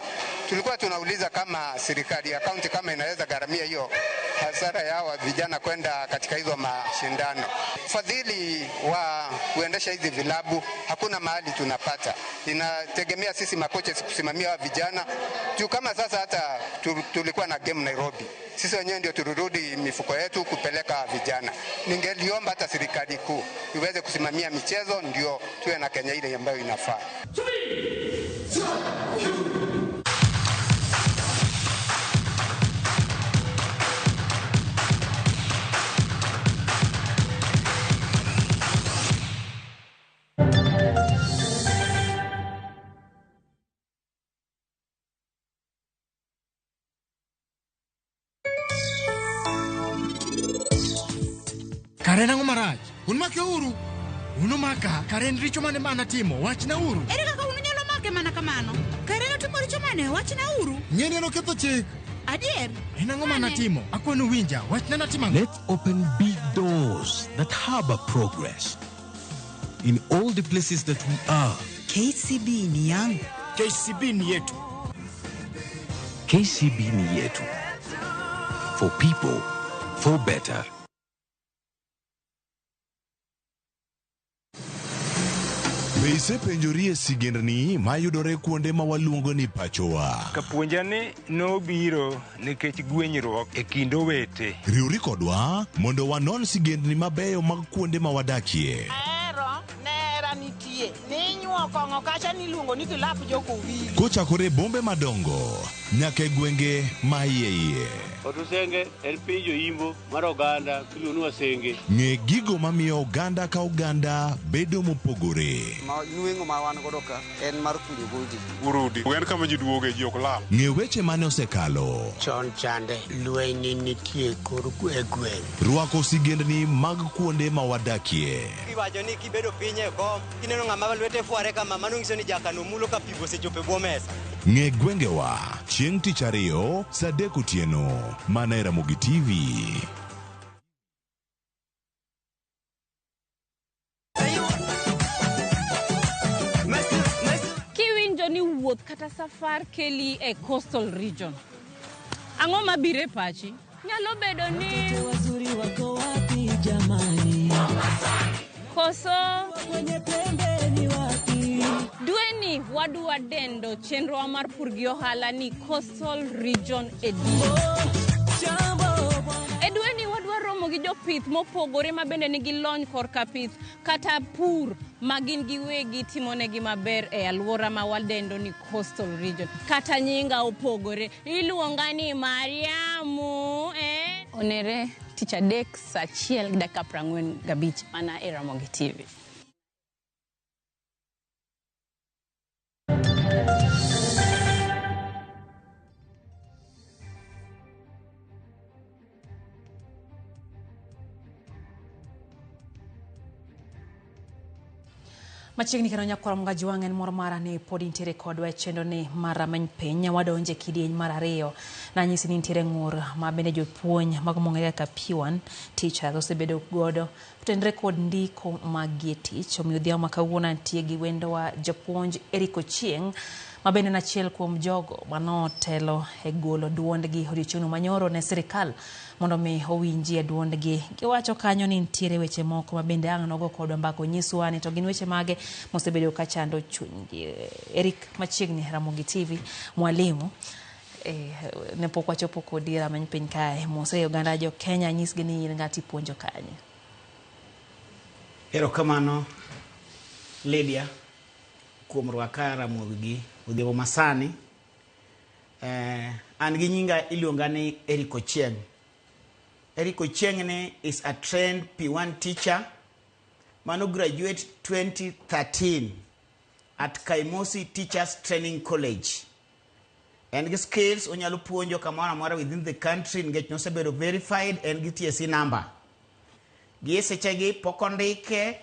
Tulikuwa tunauliza kama serikali ya kaunti kama inaweza gharamia hiyo hasara yao vijana kwenda katika hizo mashindano. Fadhili wa kuendesha hizi vilabu hakuna mahali tunapata. Inategemea sisi makocha kusimamia vijana. Juu kama sasa hata tulikuwa na game Nairobi, sisi wenyewe ndio turudi mifuko yetu kupeleka vijana. Ningeliomba hata serikali kuu iweze kusimamia michezo ndio tuwe na Kenya ile ambayo inafaa. Karen ang'o marach? Unmake uru. Unumaka Karen richo mane mana timo, wachna uru. Ere kaka unyalo make mana kamano? Karen otimo richo mane, wachna uru. Ng'eni no ketho chik. Adier. En ang'o mana timo? Akwano winja, wachna natima. Let's open big doors that harbor progress. In all the places that we are. KCB ni yangu. KCB ni yetu. KCB ni yetu. For people, for better. Be isepenjorie sigendni mayudore kuonde ma waluongo ni pachowa. Kapuonjani nobiro nikech gwenyruok e kind owete. Riwri kodwa mondo wanon sigendni mabeyo mag kuonde ma wadakie. Nera nitie. Ninyuo kong'o kacha niluongo ni kilap joko wili. Kochakore bombe madongo nyaka e gwenge ma iye. Otusenge en pinjo imbo mar oganda kiluonu wasenge. Ng'e gigo mamiyo oganda ka oganda bedo mopogore. Nueng'o ma wan godo ka en mar kunyo goldi. Urudi. En kama ji duoge ji ok lal. Ng'e weche mane osekalo. Chon chande lweny nitie kor gweng'. Rwako sigendni mag kuonde ma wadakie. Iwacho ni kibedo piny e kom, kineno ng'ama lwete fuare kama mano nyiso ni jakano mulo ka pigo osechopo e bwo mesa. Ng'e gwengewa chieng' tich ariyo saa 3 otieno mana e Ramogi TV. Kiwinjo ni wuoth kata safar keli e coastal region, ang'o mabiro e pachi? Nyalo bedo ni wazuri wako wapi jamani, koso kwenye pembeni wapi. Dweni wadwa dendo chenro mar pur gi ohala ni coastal region edition. Edweni wadwa romo gi jopith mopogore ma bende nigi lony korka pith kata pur magin giwegi timonegi maber e alwora ma wadendo ni coastal region. Kata nyinga opogore, iluonga ni Mariamu, onere tich adek saa 1:45 mana e Ramogi TV. Machiegni kano nyakwara mga juang'en moro mara ni pod intiere kodwa chendo ni mara many piny wadonje kidieny mar ariyo na nyisi ni intiere ng'ur ma bende jopuonj mag mong'ere kaka P1 teachers osebedo godo kutendre kod ndiko mag tich. Omiyo dhiao ma kawuono nitie gi wendo wa japuonj Eriko Chieng' ma bende na achiel kuom jogo manotelo e golo duondgi odiochieng'no manyoro ne sirikal mondo mi owinji e duondgi. Giwacho kanyo ni ntiere weche moko ma bende ang' nogo kodwa mbako nyiswa ni to gin weche mage mosebedo ka chando chunygi. Eric, machiegni Ramogi TV, mwalimu ne pok wachopo kodi ramany piny kae mose oganda jo Kenya nyisgi ni in ng'ati puonjo kanye. Erokamano Lydia kuom rwaka Ramogi odhiambo masani. An gi nyinga iluonga ni Eriko Chieng'. Eriko Chieng' is a trained P1 teacher mano graduate 2013 at Kaimosi Teachers Training College. En gi skills onyalo puonjo kamoro amora within the country ngech nosebedo verified en gi TSC number. Gi sechegi pokondike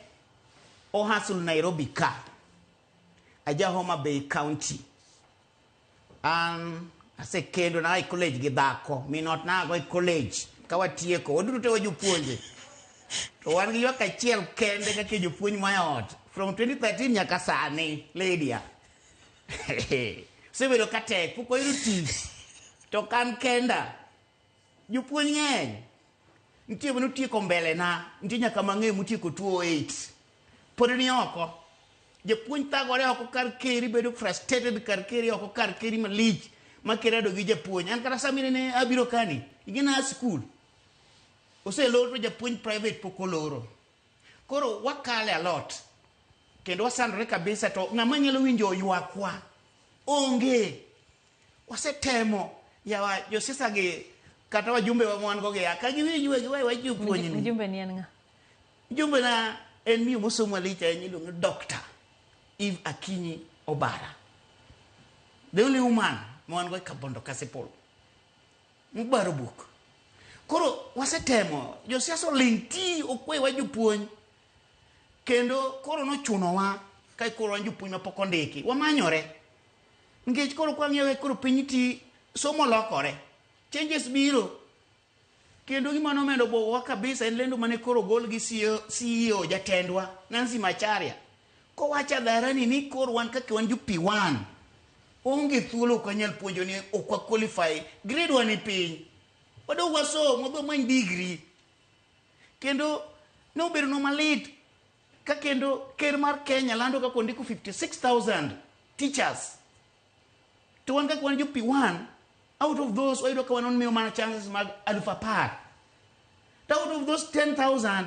ohasul Nairobi ka. Aja Homa Bay County. Ase kendo na college gi dhako. Minot na go college. Kawatieko. Waduru te wajupuonje. To wan gi ywak achiel kende kaka jopuonj mayot. From 2013 nyaka sani. Lydia. Sebedo katek. Poko iru tich. To kan kenda. Jopuonj ng'eny. Ntie mano tieko mbele na. Ntie nyaka mang'e mutieko 208. Pod ni oko. Japuonj thagore oko kar keri bedo frustrated kar keri oko kar keri malich makeredo gi japuonj. An kata samine ne abiro kani igina school ose loro japuonj private pokoloro. Koro wakale a lot kendo wasandore kabisa to ng'ama nyalo winjo ywakwa onge. Wasetemo yawa josisa gi kata wajumbe wa mwan go gi aka giwinj wegi wajupuonj ni. Mjumbe ni en ng'a? Mjumbe na en miyo mosomo licha en iluongo Dr. Eve Akinyi Obara. The only woman mwan go Kabondo Kasipol. Mubaro book. Koro wasetemo josiasa linti okwe wajupuonj. Kendo koro no chunowa kai koro wajupuonj mapok ondiki. Wamanyore. Ngech koro kwang'ewe koro piny ti somo lokore. Changes biro. Kendo gima nomedo bowa kabisa en lendo mane koro gol gi CEO jatendwa Nancy Macharia. Ko wacha dharani ni koro wan kaka wan ju P1 onge thuolo kanyal puonjo ni okwa qualify grade 1 ni piny wado waso modo many degree kendo no bedo no malit ka kendo ker mar Kenya lando ka kondiko 56,000 teachers to wan kaka wan ju P1 out of those waido ka wanon miyo mana chances mag 10,000 out of those 10,000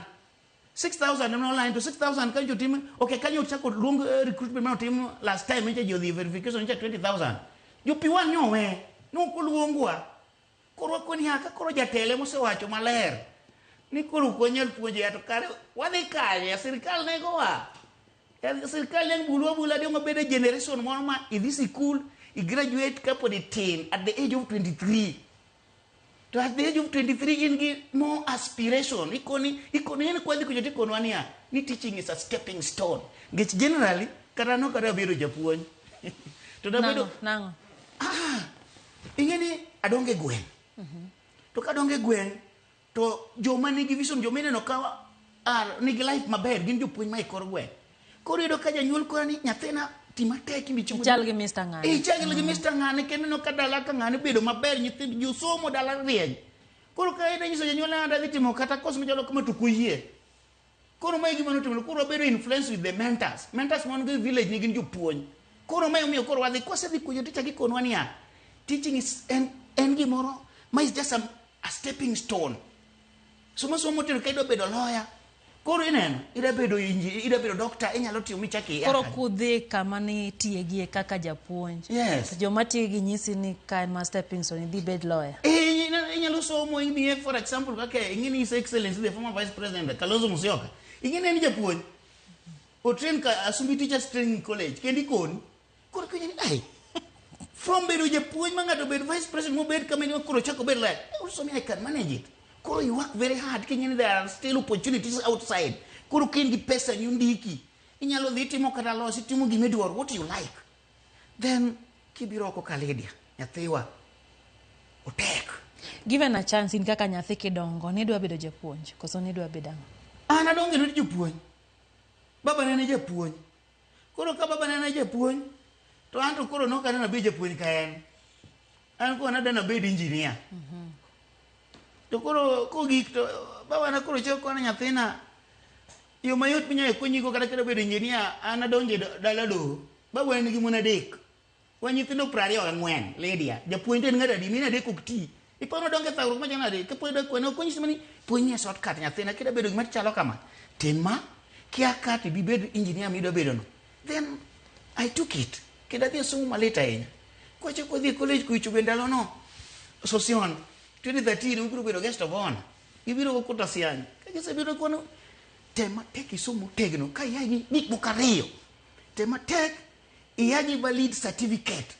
6,000 no line to 6,000 kanyo team okay kanyo chako long recruitment man team last time nje jo verification nje 20,000 jo P1 nyowe no kuluongwa Koro koni haka koro jatele mosewacho maler. Ni koro konyal puonje ato kare wadhi kanye sirkal nego wa. Sirkal yang bula dia ngabeda generation moro ma idhi school, I graduate kapod itin at the age of 23. To at the age of 23 in gi more aspiration. Ikoni ene kwadhi kujoti konwania. Ni teaching is a stepping stone. Gech generally karano kada bedo japuonj. To da bedo nango. Ingeni adonge gwen. To kadonge gwen to joma nigi vision joma ineno ka nigi life maber gin jopuonj ma ikor gwen. Koro yudo ka janyuol koro ni nyathina timatek imichiwo. Chal gi Mr. Ngani. Chal gi Mr. Ngani kendo no ka dala ka ngani bedo maber nyithind jo somo dala rieny. Koro ka ina nyiso janyuol anda dhi timo kata kos machalo kama to kuyie. Koro mai gima notimo koro bedo influence with the mentors. Mentors mon gi village ni gin jopuonj. Koro mai omiyo koro wadhi kose dhi kuyo ticha gikonwa niya. Teaching is en gimoro ma is just a stepping stone. Somo tero ka idwa bedo lawyer. Koro ineno ida bedo doctor inyalo tiyo michaki. Koro kudhi kama ni tiegi kaka japuonj. Yes. Joma tiegi nyisi ni ka en ma stepping stone idhi bed lawyer. Inyalo somo ing'ie for example kaka ing'ini His Excellency the former Vice President Kalonzo Musyoka. Ing'ini en japuonj. O train ka Asumbi Teachers Training College kendi kon. Koro kwenye ai. From bedo japuonj ma ng'ato bedo Vice President mo bed kama ni koro chako bed lawyer. Also me I can manage it. Koro you work very hard king'ini there are still opportunities outside. Koro kendi pesa nyundiki. Inyalo dhi timo kata losi timo gimidwaro what you like. Then kibiro oko kaledia. Nyathiwa. Otek. Given a chance in kaka nyathi kidongo ni dwa bedo japuonj koso ni dwa bedo Ana donge ni japuonj. Baba nene japuonj. Koro ka baba nene japuonj to anto koro no kana na be japuonj ka en. An ko na dana be engineer. To koro ko gik to baba na koro choko na nyathina yo mayot minya konyigo kata kero bedo engineer ana donge dala do. Baba en gi mona dek. Wa nyithindo 24 Lydia japuonj en ngada di mina dek okti. Ipono donge thawruok machana de kapoida kweno konyisi mani puonye shortcut nyathina kida bedo gima chalo kama tema kia kati bi bedo engineer mi do bedo no. Then I took it kida dhi somo maleta enya koche ko dhi college kuichu bendalo no sosion 2013 ukuru bedo guest of honor ibiro ko kota siany kaje se biro kono tema tek isomo tegno ka yagi gik mokariyo tema tek iyagi valid certificate.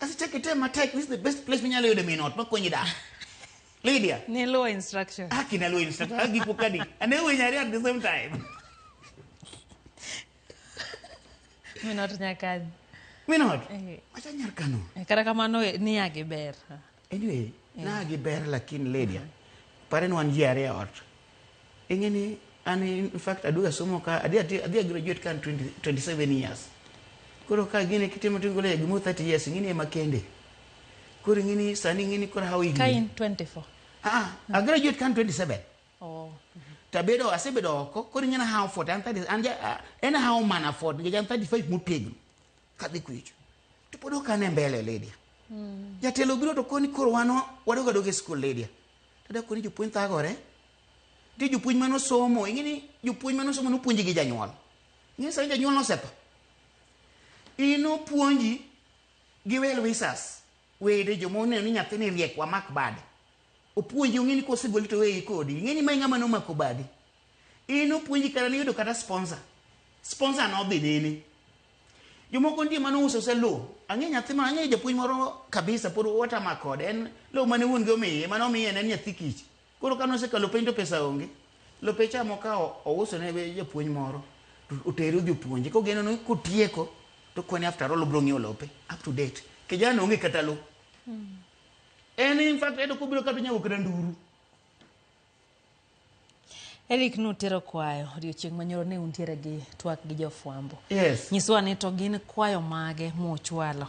As take it tema tek this is the best place minyalo yude minot makonyi da. Lydia. Ni law instruction. Kina law instruction. Agi pokadi. Ane wenyari at the same time. Minot nyakad. Minot. Acha nyarkano. Kara kamano ni agi ber. Anyway, na agi ber lakin Lydia. Paren wan yare ot. Ingeni in fact aduga somo ka adi graduate kan 27 years. Koro ka gine kitimo tingole gimo 30 years ngini makende. Koro ngini sani ngini koro how you kain 24. I graduate kan 27. Oh. Tabedo asebedo koro nyana how 40 and 30 and how man afford ngeja 35 mutegno. Kadhi kwicho. Tupodo kane mbele Lydia. Jatelo biro to koni koro wano wadoga doge school Lydia. Tada koni jopuonj thagore. Ti jopuonj mano somo ngini jopuonj mano somo no puonji gi janyuol. Ngini sa janyuol no sepa. Ino puonji gi well wishers wede jomone ni nyathini riek wa mak bade opuonji ngini ko sigol to we kodi ngini mai ngama no mako bade ino puonji kara ni yudo kata sponsor no dhi nene jomoko ndie mano uso se lo ange nyathi ma ange japuonj moro kabisa pod wata makode en lo mane wuon go miye mano miye ne nyathi kich koro kano se kalo pento pesa onge lo pecha mo ka ouso ne japuonj moro otero jopuonji ko geno no kotieko to kweni after all bro ng'iyo lope up to date kijana onge kata lo en in fact edo kubiro kata nyawo kata nduru. Eric nutero kwayo odiochieng' manyoro ne untiere gi twak gi jofwambo. Yes. Nyiswa ni to gin kwayo mage muchwalo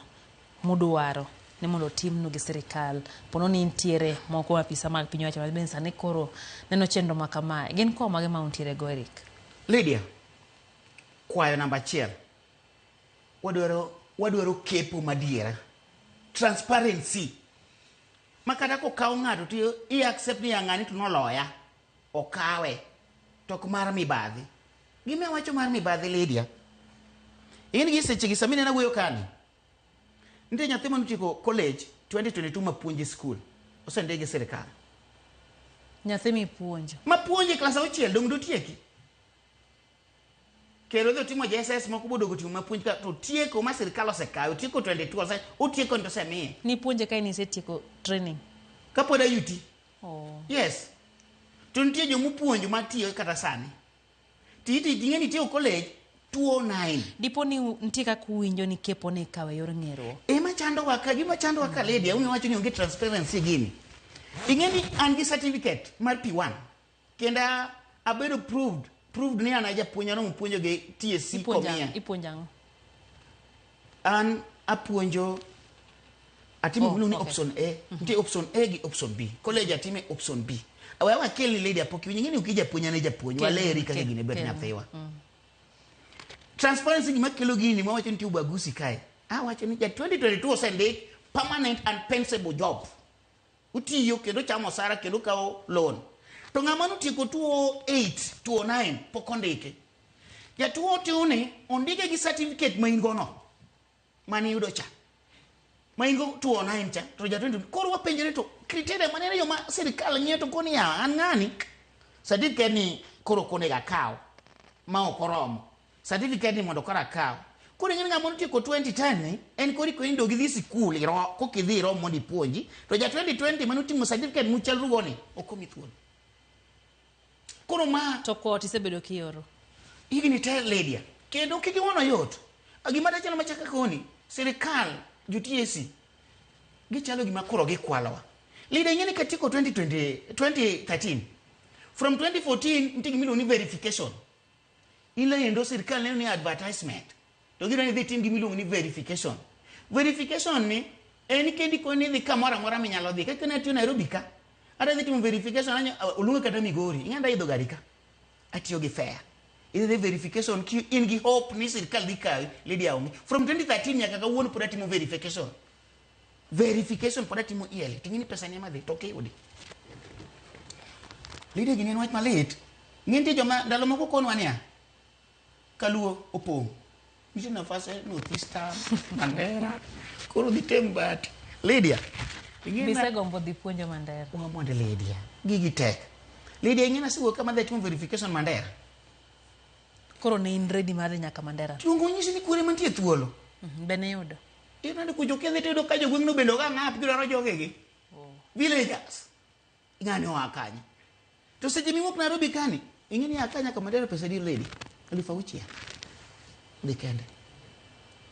mudwaro ni mondo timnu gi sirikal pono ni intiere moko apisa mag piny owacho ma bensa ne koro neno chenro ma kamae gin kwayo mage ma untiere go Eric? Lydia, kwayo namba 1 wadwaro kepo madiera, transparency. Makata ko kaw ng'ato to I accept ni ng'ani to noloya okawe tok mar mibadhi. Gima wacho mar mibadhi Lydia. In gi seche gi samine na wuoyo kani. Ntie nyathi manotieko college 2022 ma puonji school. osendege sirikal. Nyathi mi puonjo. Ma puonje klas 6 dong do tieki. Kero do timo JSS moko bodogo timo ma puonj ka to tieko ma sirikal osekayo tieko 22 ose otieko ndo semiye. Ni puonje kai ni setieko training. Kapoda yuti. Oh. Yes. To nitie jomo puonjo ma tiyo kata sani. Titi dingeni tiyo college 209. Dipo ni nitie ka kuwinjo ni kepo ne kawe yor ngero. Ema chando waka gima chando waka lady umi wacho ni onge transparency gini. Ingeni angi certificate mar P1. Kenda abedo proved ni anaja puonja no mpuonjo ge TSC komia. Ipuonjango. An apuonjo atimo ni option A, ntie option A gi option B. College atime option B. Awa keli lady apoki ngeni ukija puonja ne japuonjo waleri kaka gine bet nyathiwa. Transparency gima kelo gini ma wacho ntie ubagusi kae. Wacho ni ja 2022 osendike permanent and pensable job. Utiyo kendo chamo sara kendo kao loan. To ngama notieko 208 209 pokondike. Ja 208 ondike gi certificate ma ingo no. Mani yudo cha. Ma ingo 209 cha to ja 20 koro wapenjere to criteria manene yo ma sirikal ngieto koni ya an ngani certificate ni koro kone ga kao ma okoromo. Certificate ni mondo kora kao. Koro ngini ngama notieko 2010 ni en kori ko indo gi dhi sikul iro ko kidhiro mondi puonji to ja 2020 manutimo certificate muchal rugoni okomi thuolo. Koro ma to koti sebedo kioro. Igni tell lady. Kendo kiki wono yot. Agima da chalo machaka koni. Sirikal UTSC. Gichalo gima koro gikwalowa. Lady ngeni katiko 2013. From 2014 ntigi milo ni verification. Ile endo sirikal ni advertisement. To gira ni team gi milo ni verification. Verification ni eni kendi koni dhi kamora mora minyalo dhi. Kaka na tiyo Nairobi ka. Ada dhitim verification anya ulunga kata Migori inganda idho garika atiyo gi fair ile verification ki in gi hope ni sirikal dika lady aonge from 2013 nyaka ka wuon poda timo verification poda timo iele tingini pesa ni madhi toke yudi lady gini nwach malit nginti joma ndalo moko konwa nia kaluo opong misi nafasi Northeastern Mandera koro dhitem bat lady Bisa gombo di puonjo Mandera. Ungamonde Lydia. Gigi tek. Lydia ingena sigo kama dhetu verification Mandera. Koro ne in ready mar nyaka Mandera. Tungo nyisi ni kure mantie thuolo. Bene yudo. Ina ndi kujoke dhetu do kajo gwengno bendo ga ngap giro rojoge gi. Villagers. Ngani wakanya. To seje mimo Nairobi kani. Ingeni akanya kama Mandera pesa di lady. Alifa uchia. Ndikende.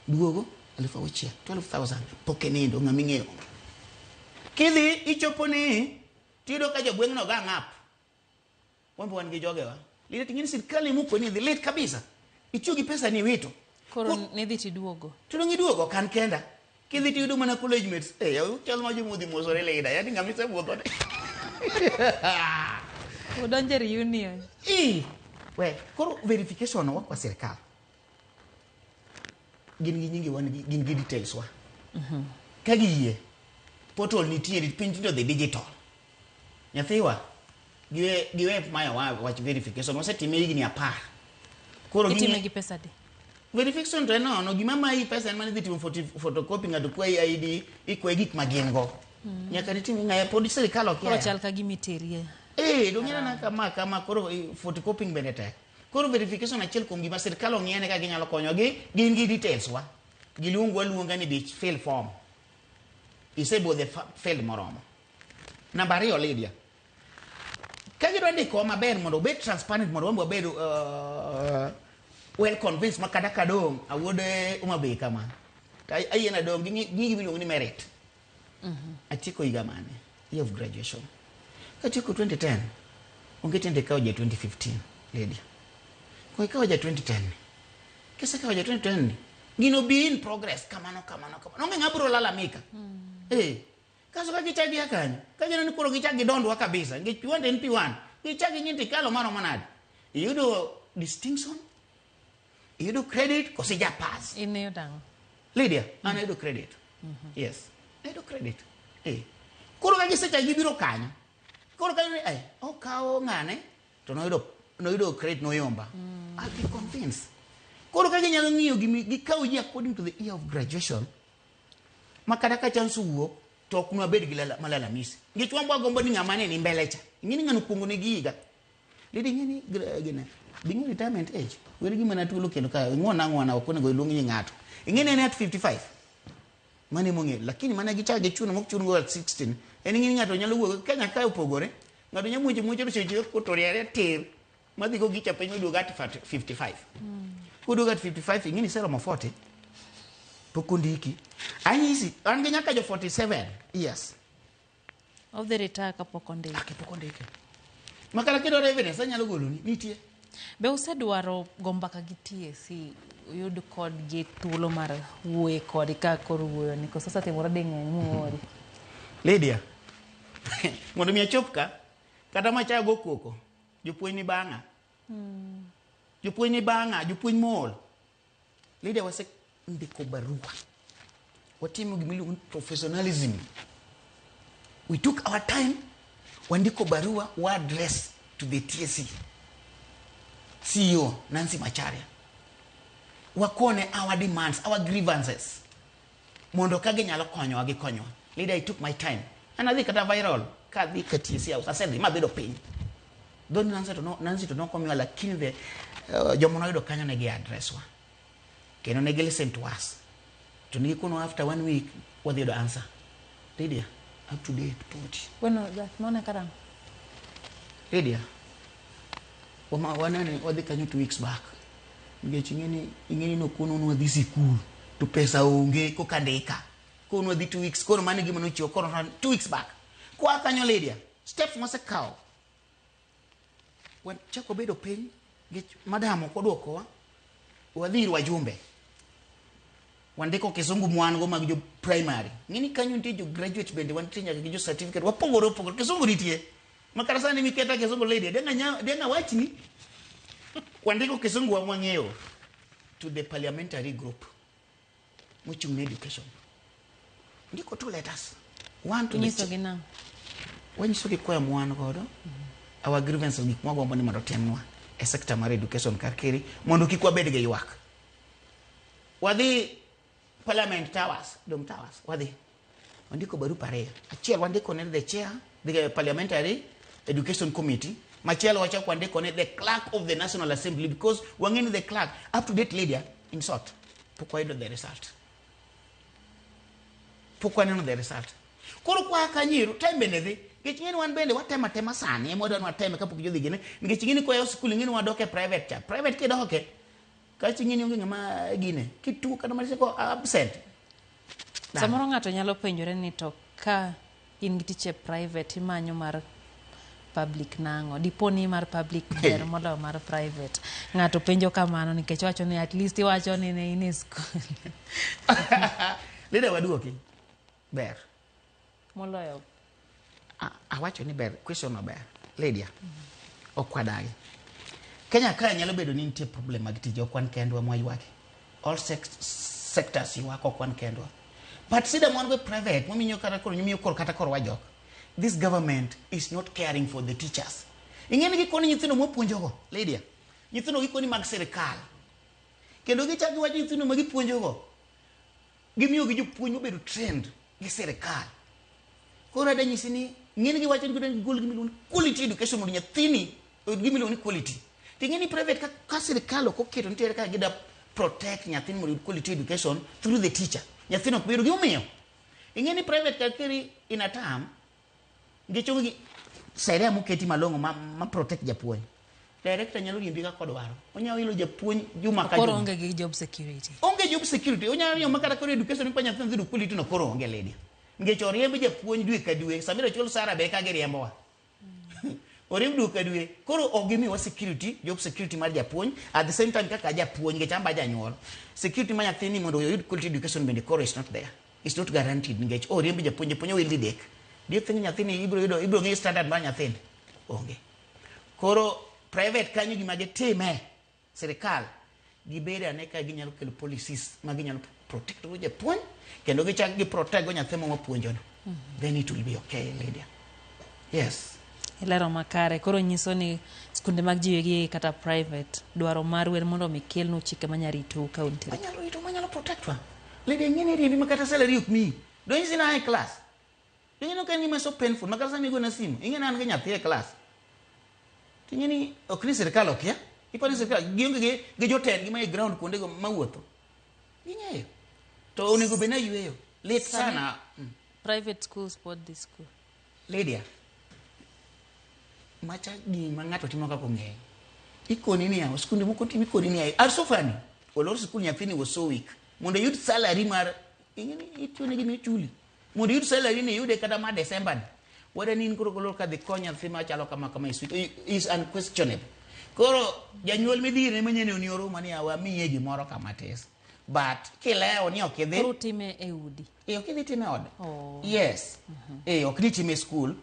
Duogo alifa uchia. 12,000. Pokenindo ngamingeo. Kidhi ichopo ni tido ka jogwengno ga ngap. Wambo wan gi jogewa. Lile tingini sirikali muko ni late kabisa. Ichugi pesa ni wito. Koro ne dhi tiduogo. Tudo ngiduogo kan kenda. Kidhi tido mana college mates. Ya chal ma jomudhi mosore leida. Yani ngamise budho de. Udonje reunion. Koro verification wa kwa sirikal. Gin gi nyingi wan gin gi details wa. Kagiye. Portal nitiere pinjindo the digital. Nyathiwa giwe maya watch verification wasetime igni apar. Koro itime gi pesa di. Verification to no gimama hii pesa mani dhiti photocopying adu kwa ID ikwe gik magengo. Nyaka nitimi ngaya pod serikal ok ya. Koro chal ka gimiterie. Dongina na kama koro photocopying benete. Koro verification achiel kuom gima serikal ong'iene ka ginyalo konyogi gin gi details wa. Giluonga ni dich fill form. Isebo the failed moromo. Namba 2 Lydia. Kagiro ndiko maber mondo bet transparent mondo wambo bedo well convinced makada kadong awode umabe kama. Ayena dong gigi miluongo ni merit. Atiko higa mane? Year of graduation. Katiko 2010. Ongetende kao je 2015 Lydia. Kwa ikawa je 2010. Kesa kawa je 2010. Gino be in progress kamano. Nonge ngabro lalamika. Kaso ka gichagi akanya. Kajana ni kuro gichagi dondwa kabisa. Ngichwande en P1. Gichagi nyinti kalo maro manade. Yudo distinction. Yudo credit kosija pass. Ineyo dango. Lydia, ana yudo credit. Yes. Yudo credit. Kuro ka gisecha gibiro kanyo. Kuro ka ni okao ngane to no yudo credit no yomba. I'll be convinced. Kuro ka ginyalo ngiyo gikaw ji according to the year of graduation. Makada ka chance wuok to ok nwa bed gi malalamisi ngech wambwa gombo ni ng'ama ne ni mbele cha ing'eni ng'ano kuongo ni giga lidi ng'eni gina bingi retirement age weri gima na tulo kendo ka ng'ona okone go ilungi ng'ato ing'eni ne at 55 mane monge lakini mana gicha ge chuno mok chuno go at 16 en ng'eni ng'ato nyalo wuok Kenya ka opogore ng'ato nyamuoje to seche ko toriere tir madhi go gicha piny oduoga at 55 kuduoga at 55 ing'eni sero mo 40 pokondiki anyisi an gi nyaka jo 47 years of the retire kapok ondiki pokondiki makala kedo evidence anyalo golo ni nitie be usedwaro gombaka gi TSC uyud kod gi thuolo mar wuoye kod ka kor wuoyo ni ko sasa timore ding'eny muori Lydia mondo mi achop ka kata machago koko jopuonj ni bang'a jopuonj ni bang'a jopuonj mol Lydia wase ndiko barua watimo gimiluongo ni professionalism we took our time wandiko barua wa address to the TSC CEO Nancy Macharia wakone our demands our grievances mondo kage nyalo konyo agi konyo Lydia I took my time and adhi kata viral ka dhi ka TSC house asedhi mabedo piny don Nancy to no komiwa lakini the jomono yudo kanyo ne gi address wa kendo ne gi listen to us to ni kuno after 1 week wadhi do answer Lydia up to date put bueno that mona karang Lydia wanani wadhi kanyo 2 weeks back ngech ingeni no kuno no dhi sikul to pesa onge ko kandika kuno dhi 2 weeks kono mane gima no chiwo kono 2 weeks back kwa kanyo Lydia steps mose kaw wan chako bedo piny ngech madam ko duokowa wadhi wajumbe wandiko kisungu mwan go mag jo primary ngini kanyo nitie jo graduate bende wantie nyaka gi jo certificate wapogore kisungu nitie makara sani miketa kisungu Lydia denga wachni wandiko kisungu wa mwang'eyo to the parliamentary group muchung education ndiko 2 letters one to nyiso gina wanyiso gi kwa mwan godo our grievances gik mwagombo ni mondo temnwa e sector mar education karkiri mondo kikwa bed gi ywak wadhi Parliament Towers, Dom Towers, wadhi. Wandiko barupa ariyo. Achiel wandiko ne the chair, the Parliamentary Education Committee. Machielo wachako wandiko ne the clerk of the National Assembly because wangeni the clerk up to date Lydia in short. Pokwa ido the result. Pokwa neno the result. Koro kwa kanyiru time benedhi. Ngechingeni wan bende watema sani. Emoda watema kapok jodhi gine. Ngechingeni kwa yo school ngeni wadoke private cha. Private kidoke. Kachi ngini yungi ngama gine kitu kana malise ko absent samoro ng'ato nyalo penjore ni to ka in gi tiche private imanyo mar public nango diponi mar public ber molo mar private ng'ato penjo kamano nikech wacho ni at least iwacho ni ne in school Lydia waduoki ber moloyo awacho ni ber question no ber Lydia okwadagi Kenya ka nyalo bedo ni nitie problem mag tije okwan kendwa mwaywaki all sectors ywako okwan kendwa but sida mwan go private mominyo kata koro nyumiyo koro kata koro wajok this government is not caring for the teachers ingeni gikoni nyithindo mopuonjogo Lydia nyithindo gikoni mag sirikal kendo gichaki wacho nyithindo magipuonjogo gimiyo gi jopuonj mobedo trend gi sirikal koro adanyisi ni ngeni giwacho ni gol gimiluongo quality education mondo nyathini gimiluongo ni quality tingeni private ka sirikal ok oketo nitiere ka gida protect nyathini mondo quality education through the teacher nyathino biro gi umiyo ingeni private kakiri ina tam ngichongo gi sere moketi malongo ma protect japuonj director nyalo riembi ka kodwaro onyalo ilo japuonj juma ka juma onge gi job security onyalo yo makata koro education pa nyathino dhidu quality no koro onge Lydia ngecho riembi japuonj dwe ka dwe samira chul sara be ka giriembowa Orim duka dwe koro ogimi wa security job security mar japuonj at the same time kaka japuonj ngechamba janyuol security ma nyathini mondo oyud quality education bende koro is not there it's not guaranteed ngech riembi japuonj will didek dio thing nyathini ibro ngi standard mar nyathini onge koro private kanyo gima gitime sirikal gibede ane ka ginyalo kelo policies ma ginyalo protect go japuonj kendo gichak gi protect go nyathimo mapuonjono then it will be okay Lydia yes ilero makare koro nyiso ni skunde mag jiwegi kata private dwaro mar wer mondo mikel no chike manyarito kaunti manyalo protectwa Lydia ngene riembi makata salary ok mi do you see high class Ing'e ka gima so painful makata sama igona simu ing'e an gi nyathi e class ting'e ni ok ni sirkal okia ipani sirkal gionge gi jotend gi ma e ground kuonde go mawuotho ing'eyo to onego bed na yueyo lit sana private schools pod this school Lydia macha gima ng'ato timo kaka ong'eyo ikoni ni yawo skunde moko timo ikoni ni yawo also funny olor skul nyathini was so weak mondo yud salary mar ing'e ni itiyo ne gimi chuli mondo yud salary ni yude kata ma December ni wada ni koro kolor ka dhi konya nyathi machalo kama is unquestionable koro janyuol midhire manyene onioro mani yawa miye gimoro kama tes but kileo ni ok idhi koro time e udi ok idhi time od yes ok ni time school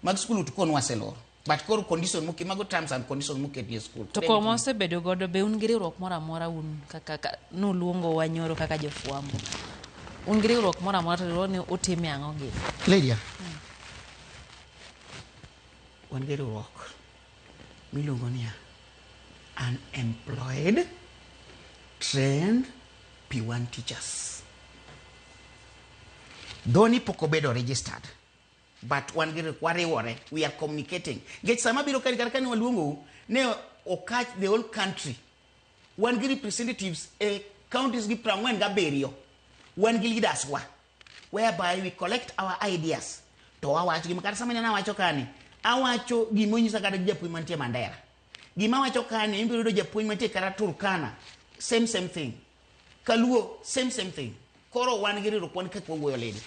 mag school utukon waselor but koro condition muke mago terms and conditions muke die school to komo osebedo godo be un gi riwruok moro amora un kaka noluongo wanyoro kaka jofwambo un gi riwruok moro amora to ni utime ang'o gi Lydia wan gi riwruok miluongo ni unemployed trained P1 teachers dhoni pok obedo registered but wan gi wariwore we are communicating get sama biro kari kar kani waluongo ne okach the whole country wan gi representatives e counties gi 47 wan gi leaders wa whereby we collect our ideas to awacho gima kata sama ne awacho kani awacho gima onyisa kata japuonj mantie Mandera gima awacho kani ibiro yudo japuonj mantie kata Turkana same thing Kaluo same thing koro wan gi riwruok wan kaka wuoyo lady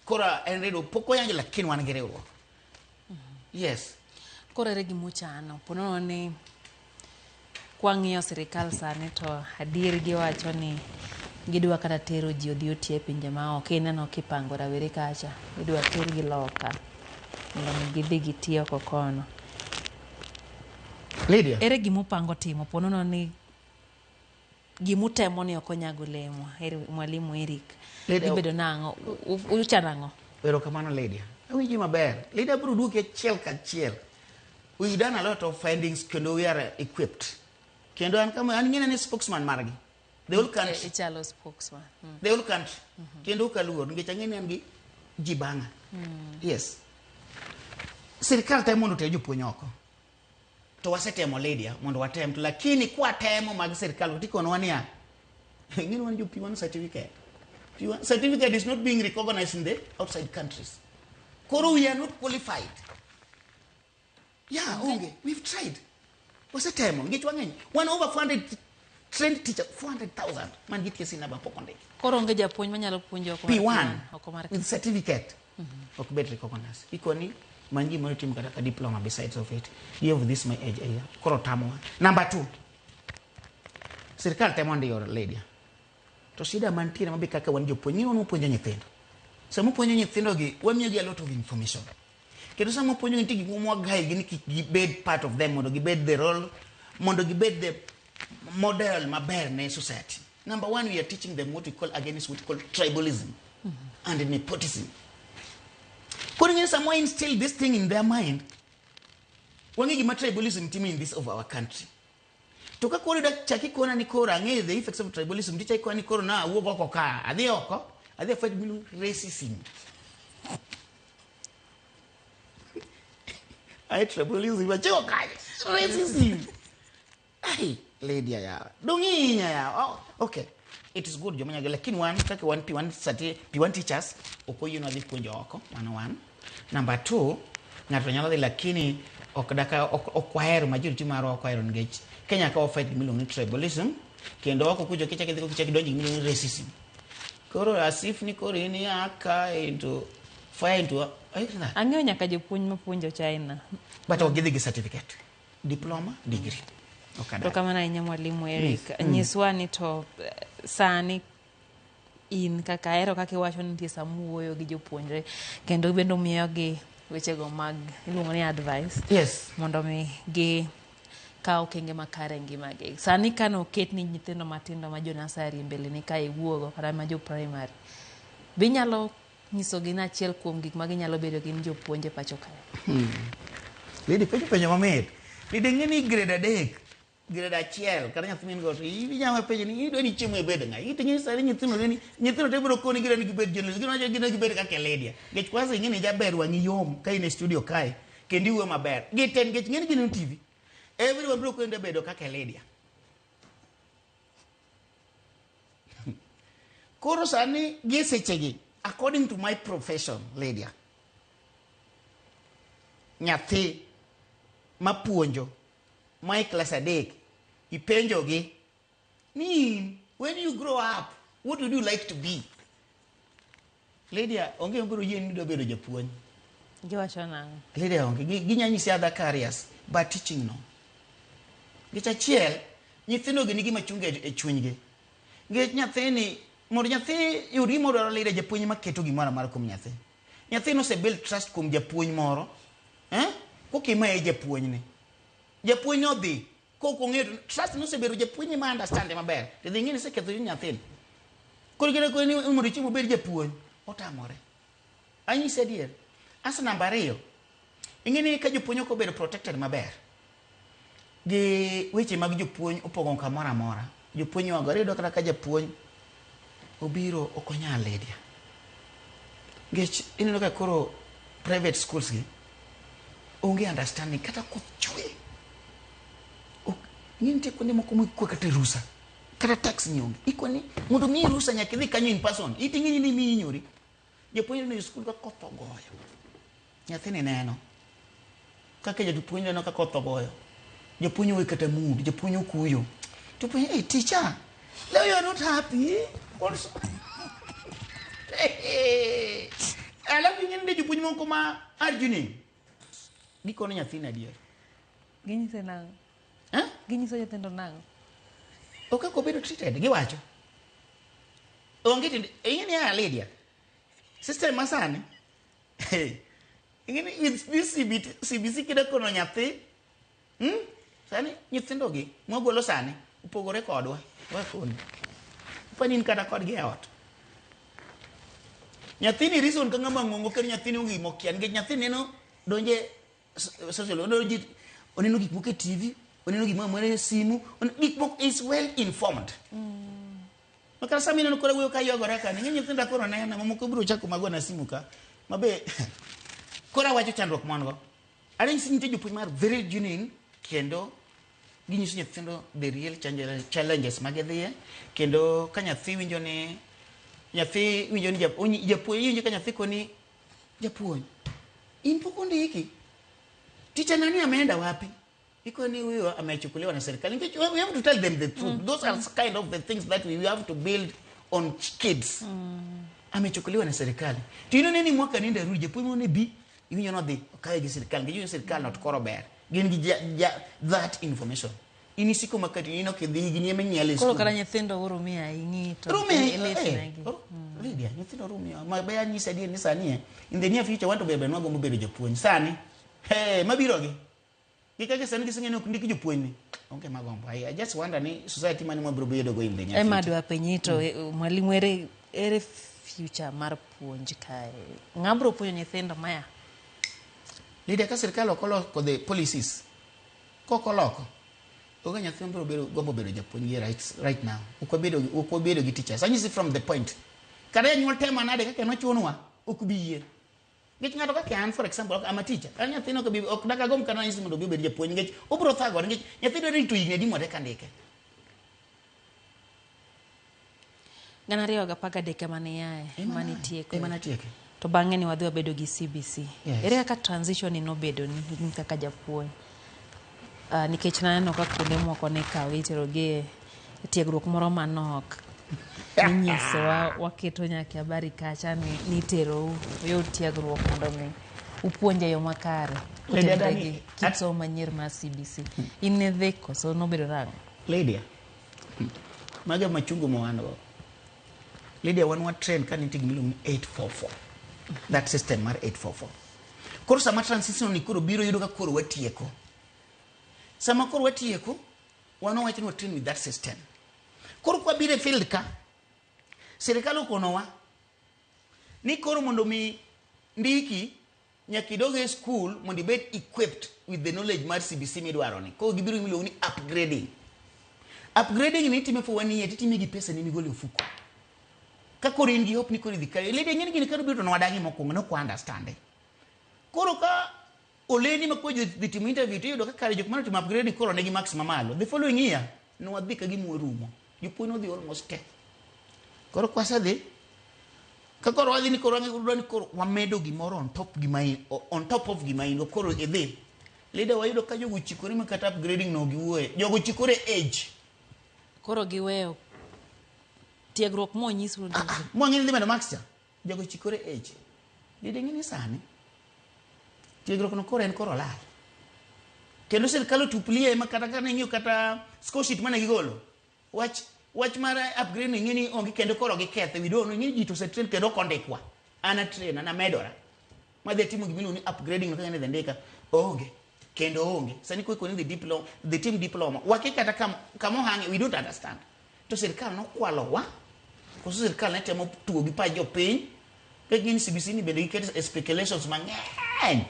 koro en redo poko yange lakini wan gi riwruok yes koro ere gimuchano ponono ni kwang'iyo sirikal sani to adier giwacho ni gidwa kata tero ji odhi otie pinje maoko ineno kipango rawere kacha gidwa tergi loka mondo gidhi gitiyo kokono Lydia ere gimupango timo ponono ni gimutemo ni okonyago lemo mwalimu Eric ibedo nang'o uchano ang'o pero kamano Lydia awinji maber Lydia bro duoke achiel kachiel we done a lot of findings kendo we are equipped kendo an kama an ng'ena ni spokesman margi the whole country ichalo spokesman the whole country kendo kaluor nikech ang'eni an gi jibanga yes sirikal temo mondo tejo puonyo oko to wasetemo Lydia mondo watem lakini kwa temo mag sirikal tikono wania ng'eni wan jo P1 certificate P1 certificate is not being recognized in the outside countries koro we are not qualified onge we've tried wasetemo ngech wang'eny one over 400 trained teachers 400,000 man gitiesi naba pokonde koro onge japuonj manyalo puonjo P1 with certificate ok bet recognized ikoni mangi mo tim kata diploma besides of it you have this my age area koro tamo number 2 sirkal temo ndiyo Lydia to shida mantiere mabe kaka wan jopuonj ni wano puonjo nyithindo samo puonjo nyithindo gi wamiyo gi a lot of information kendo samo puonjo gi tigi mwa gai gi ni gibed part of them mondo gibed the role mondo gibed the model maber ne society number 1 we are teaching them what we call against what we call tribalism and nepotism putting someone instill this thing in their mind wangi gima tribalism timi in this of our country to ka koro da chaki kona ni kora ng'e the effects of tribalism ticha iko ni koro na wuogo oko ka adhi oko adhi fight milu racism ai tribalism wacho ka racism ai Lydia ya donginya ya okay it is good jomanya lakini one take one P1 teachers opoyo no adhi puonjo oko one number 2 ng'ato nyalo dhi lakini ok daka okwahero majority maro okwahero ngech Kenya ka fight miluongo ni tribalism kendo oko kujo kicha kidonji miluongo ni racism koro asif ni koro ni aka into fire into ang'eyo nyaka jopuonj mapuonjo China but ogidhi gi certificate diploma degree to kama na inya mwalimu Eric nyiswa ni to sani in kaka ero kaka iwacho ni tisa muoyo gi jopuonjre kendo bendo miyo gi weche go mag iluongo ni advice mondo mi gi kaw kenge makare ngima gi sani kano ket ni nyithindo matindo ma jo nasari mbele ni ka iwuogo kata ma jo primary binyalo nyiso gi na achiel kuom gik ma ginyalo bedo gi jopuonje pacho kae Lady penjo mamit Lady ng'eni grade 3 grade achiel kata nyathi min go to inyama penjo ni idwa ni chiemo e bed nga itingi sani nyithindo te biro koni gidwa ni gibed journalist gidwa gibed kaka Lydia ngech kwanza ing'eni jaber wangi yom ka in e studio kae kendo iwuoyo maber giten ngech ng'eni gin TV everyone biro koni bedo kaka Lydia. Koro sani gi sechegi according to my profession Lydia nyathi mapuonjo my class 3 ipenjogi ni when you grow up what would you like to be? Lydia onge biro yien ni do bedo japuonj giwacho nang'o? Lydia onge ginyanyisi other careers but teaching no ngech achiel nyithindo gi nigi machunga e chunygi ngech nyathini mondo nyathi yud gima odwaro Lydia japuonj maketo gimoro amora kuom nyathi no se build trust kuom japuonj moro kokimaye japuonjne japuonj no dhi kokong'eyo trust no se bedo japuonj ma understand maber to dhi ng'eni se ketho nyathini koro gina ko ni mondo chiemo bed japuonj otamore anyise adier as namba 2 ing'eni ka jopuonj ok obedo protected maber gi weche mag jopuonj opogo kamoro amora jopuonj wagore yudo kata ka japuonj obiro okonyal Lydia ngech ineno ka koro private schools gi onge understanding kata koth chwe ng'ini te kuonde moko mwikwe kata rusa kata tax nyonge ikoni mondo mi rusa nyaka idhi kanyo in person iting'ini ni mi inyori japuonj no school ka koth ogoyo nyathini neno kaka japuonj neno ka koth ogoyo japuonj we kata mood japuonj okuyo japuonj hey teacher leo you are not happy also alafu ng'ini de japuonj moko ma arjuni gikono nyathini adier ginyise nang'o? Ginyiso nyithindo nang'o? Ok obedo treated giwacho onge tinde ing'eni Lydia system masani ing'eni with this CBC kida kono nyathi sani nyithindo gi mwagolo sani upogore kodwa wakoni upanin kata kodgi e ot nyathini reason ka ng'ama ng'ongo kendo nyathini onge mokian ngech nyathini no donje social oneno gik moko e TV oneno gik moko e simu gik moko is well informed makara sami neno kora wuyo ka yogore ka ng'eny nyithinda koro nena mamoko biro chako mago na simu ka mabe kora wacho chandruok mon go ari nitie jopuonj mar very genuine kendo ginyiso nyithindo the real challenges magidhiye kendo ka nyathi winjo ni japuonj winjo ka nyathi koni japuonj in pok ondiki ticha nani ameenda wapi ikoni huyo amechukuliwa na serikali we have to tell them the truth those are kind of the things that we have to build on kids amechukuliwa na serikali tino nini mwaka ninde ruje pumo ne bi iwinyo no dhi kae gi serikali gi serikali not koro ber gin gi that information ini siko makati ino ke dhi gi nyeme nyale koro kara nyithindo urumia ingi to Lydia nyithindo urumia mabaya nyisa di ni sani in the near future want to be benwago mobedo japuonj sani mabiro gi kikake sani kiseng'eni ok ndiki jopuonj ni onge magombo I just wonder ni society mani mwabiro bedo go in the near future emadwa penyito mwalimu ere future mar puonj kae ng'abro puonjo nyithindo maya Lydia ka serikali okoloko the policies kokoloko oga nyathi mbiro bedo gombo bedo japuonj gi right now uko bedo gi teachers anyisi from the point kada nyuol tema nade kaka no chunwa ukbiye ngech ng'ato kaka an for example I'm a teacher an nyathi no ok daka gom kana nyisi mondo bedo japuonj ngech obro thago ngech nyathi do rito igni di mode kandike gana riyo ga paga deke mane yae mani tieko mana tieke to bang'e ni wadhi wabedo gi CBC ere kaka transition ino bedo ni kaka japuonj nikech naneno ka kuonde moko ne kawe itero gi tiegruok moro manok ninyise waketo nyaka habari kacha ni tero yo tiegruok mondo mi upuonje yo makare gi kitso manyier ma CBC in dhiko so no bedo rango Lydia maga machungu mwano Lydia one train kan intigi milum 844 that system mar 844 koro sama transition ni koro biro yudo ka koro watieko sama koro watieko wano wacho ni train with that system koro kwa bire field ka serikali okonowa ni koro mondo mi ndiki nyakidoge school mondo ibed equipped with the knowledge mar CBC midwaro ni koro gibiro miluongo ni upgrading Upgrading ni itime for 1 year, titime gi pesa ni migolo ofuko. Ka koro in gi hope ni koro idhi kare. Lady ng'eni gini karo biro to nwadagi mokwongo, nok understand. Koro ka oleni ma kwejo dhi timo interview to iyudo ka kare jok mane timo upgrading koro negi max mamalo. The following year, nwadhi ka gima warumo. Jopuonj nodhi almost te. Koro kwasedhi, ka koro wadhi ni koro wamedo gimoro on top of gima in, koro idhi. Leader wayudo ka jogo chikore ma kata upgrading no giwuoye. Jogo chikore age. Koro giweyo tiegruok monyisru. Mwang'eni dhi medo max cha. Jogo chikore age. Leader ng'eni sani. Tiegruok no koro en koro lal. Kendo sirkal otuplie ma kata kana ng'iyo kata score sheet mane gigolo. Wach mar upgrading ng'eni onge kendo koro gikethe. We don't know ng'eni ji to setrain kendo kondikwa. Ana train ana medora. Ma dhi timo gimino ni upgrading no kanya ndeka. Onge. Kendo onge. Sani kwa ni the team diploma. Wakikata kama hangi, we don't understand. To sirkal no kwalo wa. Koso sirkal ne temo tugo gi pa jopiny. Ka gini CBC ni bende gikete speculations mang'eny.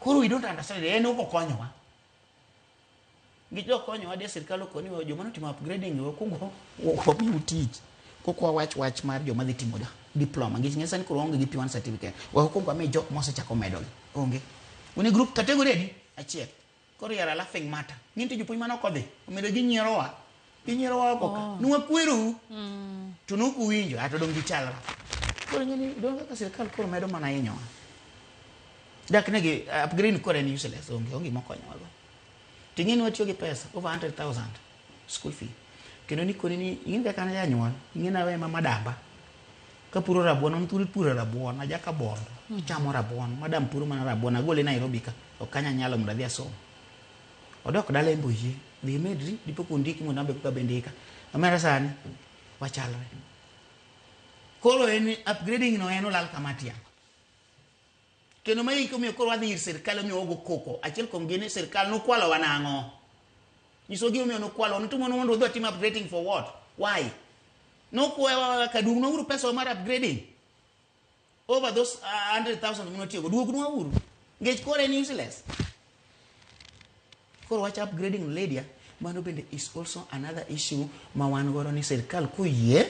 Koro we don't understand. En okonyowa. Gijo konyowa de sirkal okonyowa joma notimo upgrading wakungo wamiu tich. Kokwa wach mar joma dhi timo diploma. Ngich ng'esa ni koro onge gi P1 certificate. Wakungo ame jok mosechako medal. Onge. Uni group category edi achiel. Koro yara laughing matter. Ng'inte jopuonj mane okodhi. Omedo gi nyierowa. Ginyierowa koka. Nwa kweru. To noku winjo. Ato dong gichalra. Koro ng'eni donga ka sirkal koro medo mana hinyowa. Dak negi upgrade koro en useless. Onge mokonyowa go. Ting'eni watiyo gi pesa. Over 100,000. School fee. Kendo ni koni ni ing'eni kaka na janyuol. Ing'eni awe mama damba. Ka puro rabuon. Mthuri puro rabuon. Ajaka bondo. Chamo rabuon. Madam puro mana rabuon. Agole Nairobi ka. Okanya nyalo munda dhia somo. Odok dala emboye. Dhi medri. Dipo kundiki munda mbe kuka bendika. Amera sani. Wachalre. Koro en upgrading no eno lal kamatia. Kendo ma iko miyo koro wadhi ir sirkal miyo ogo koko. Achiel kuom gene sirkal no kwalo wanang'o. Nyisogi miyo no kwalo. Nitumo no mondo odhi team upgrading for what? Why? No kwa kadung no uru pesa mar upgrading. Over those 100,000 mnotiyo. Duog no uru. Ngech kore ni useless. Koro watch upgrading lady. Mano bende is also another issue ma wan godo ni sirkal kuyie.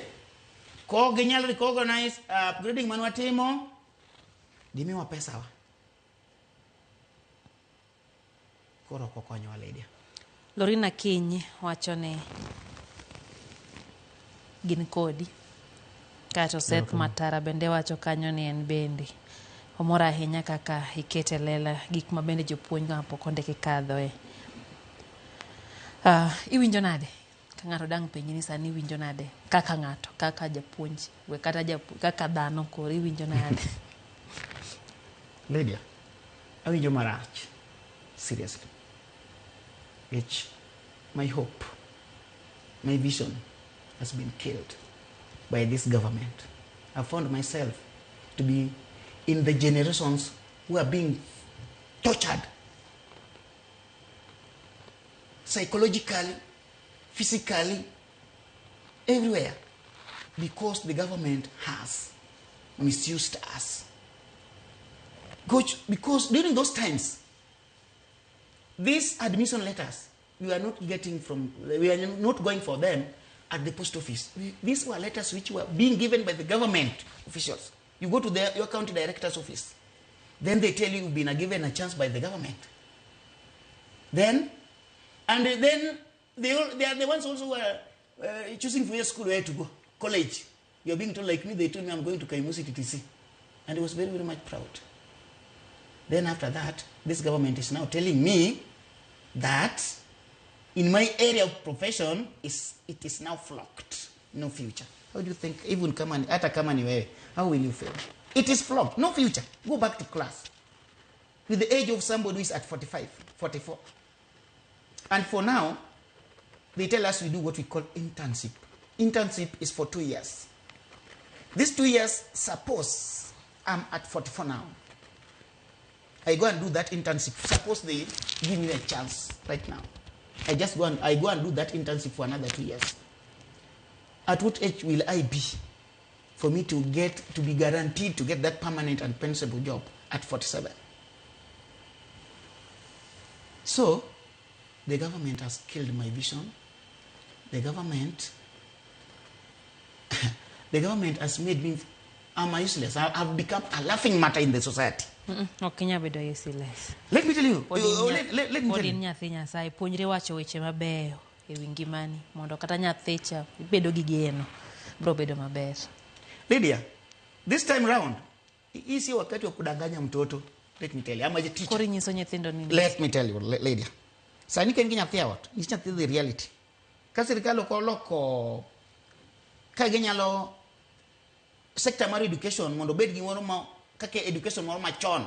Ko ginyal recognize upgrading mano watimo. Dimiwa pesa wa. Koro kokonyo wa lady. Lorina Kiny wacho ni gin kodi. Kato Seth Matara bende wacho kanyo ni en bende. Omora ahinya kaka ikete lela gik ma bende jopuonj ga pok ondiki kadhoe. Iwinjo nade? Ka ng'ato dang' penji ni sani iwinjo nade? Kaka ng'ato, kaka japuonj, we kata kaka dhano koro iwinjo nade? Lydia, awinjo marach. Seriously. It's my hope, my vision has been killed by this government. I found myself to be in the generations who are being tortured psychologically, physically, everywhere, because the government has misused us. Because during those times, these admission letters, we are not going for them at the post office. These were letters which were being given by the government officials. You go to your county director's office. Then they tell you you've been given a chance by the government. Then they are the ones also who are choosing for your school where to go. College. You're being told, like me, they told me I'm going to Kaimusi TTC. And I was very, very much proud. Then after that, this government is now telling me that in my area of profession, it is now flocked. No future. How do you think, even how will you feel? It is flocked. No future. Go back to class. With the age of somebody who is at 45, 44. And for now, they tell us we do what we call internship. Internship is for 2 years. These 2 years, suppose I'm at 44 now. I go and do that internship. Suppose they give me a chance right now. I go and do that internship for another 2 years. At what age will I be for me to be guaranteed to get that permanent and pensionable job at 47? So, the government has killed my vision. the government has made me, I'm useless. I've become a laughing matter in the society. Okinya bedo useless. Let me tell you. Let me tell you. Nyathi Nyasaye puonjre wacho weche mabeyo ewi ngimani mondo kata nyathicha bedo gi geno bro bedo maber. Lydia, this time round, hii wakati wa kudanganya mtoto. Let me tell you, I'm a teacher. Kori nyiso nyithindo nini? Let me tell you, Lydia. Sani ken nyathi awat, is nyathi the reality. Ka sirkal loko ka ginyalo sector mar education mondo bed gi moro ma kake education moro machon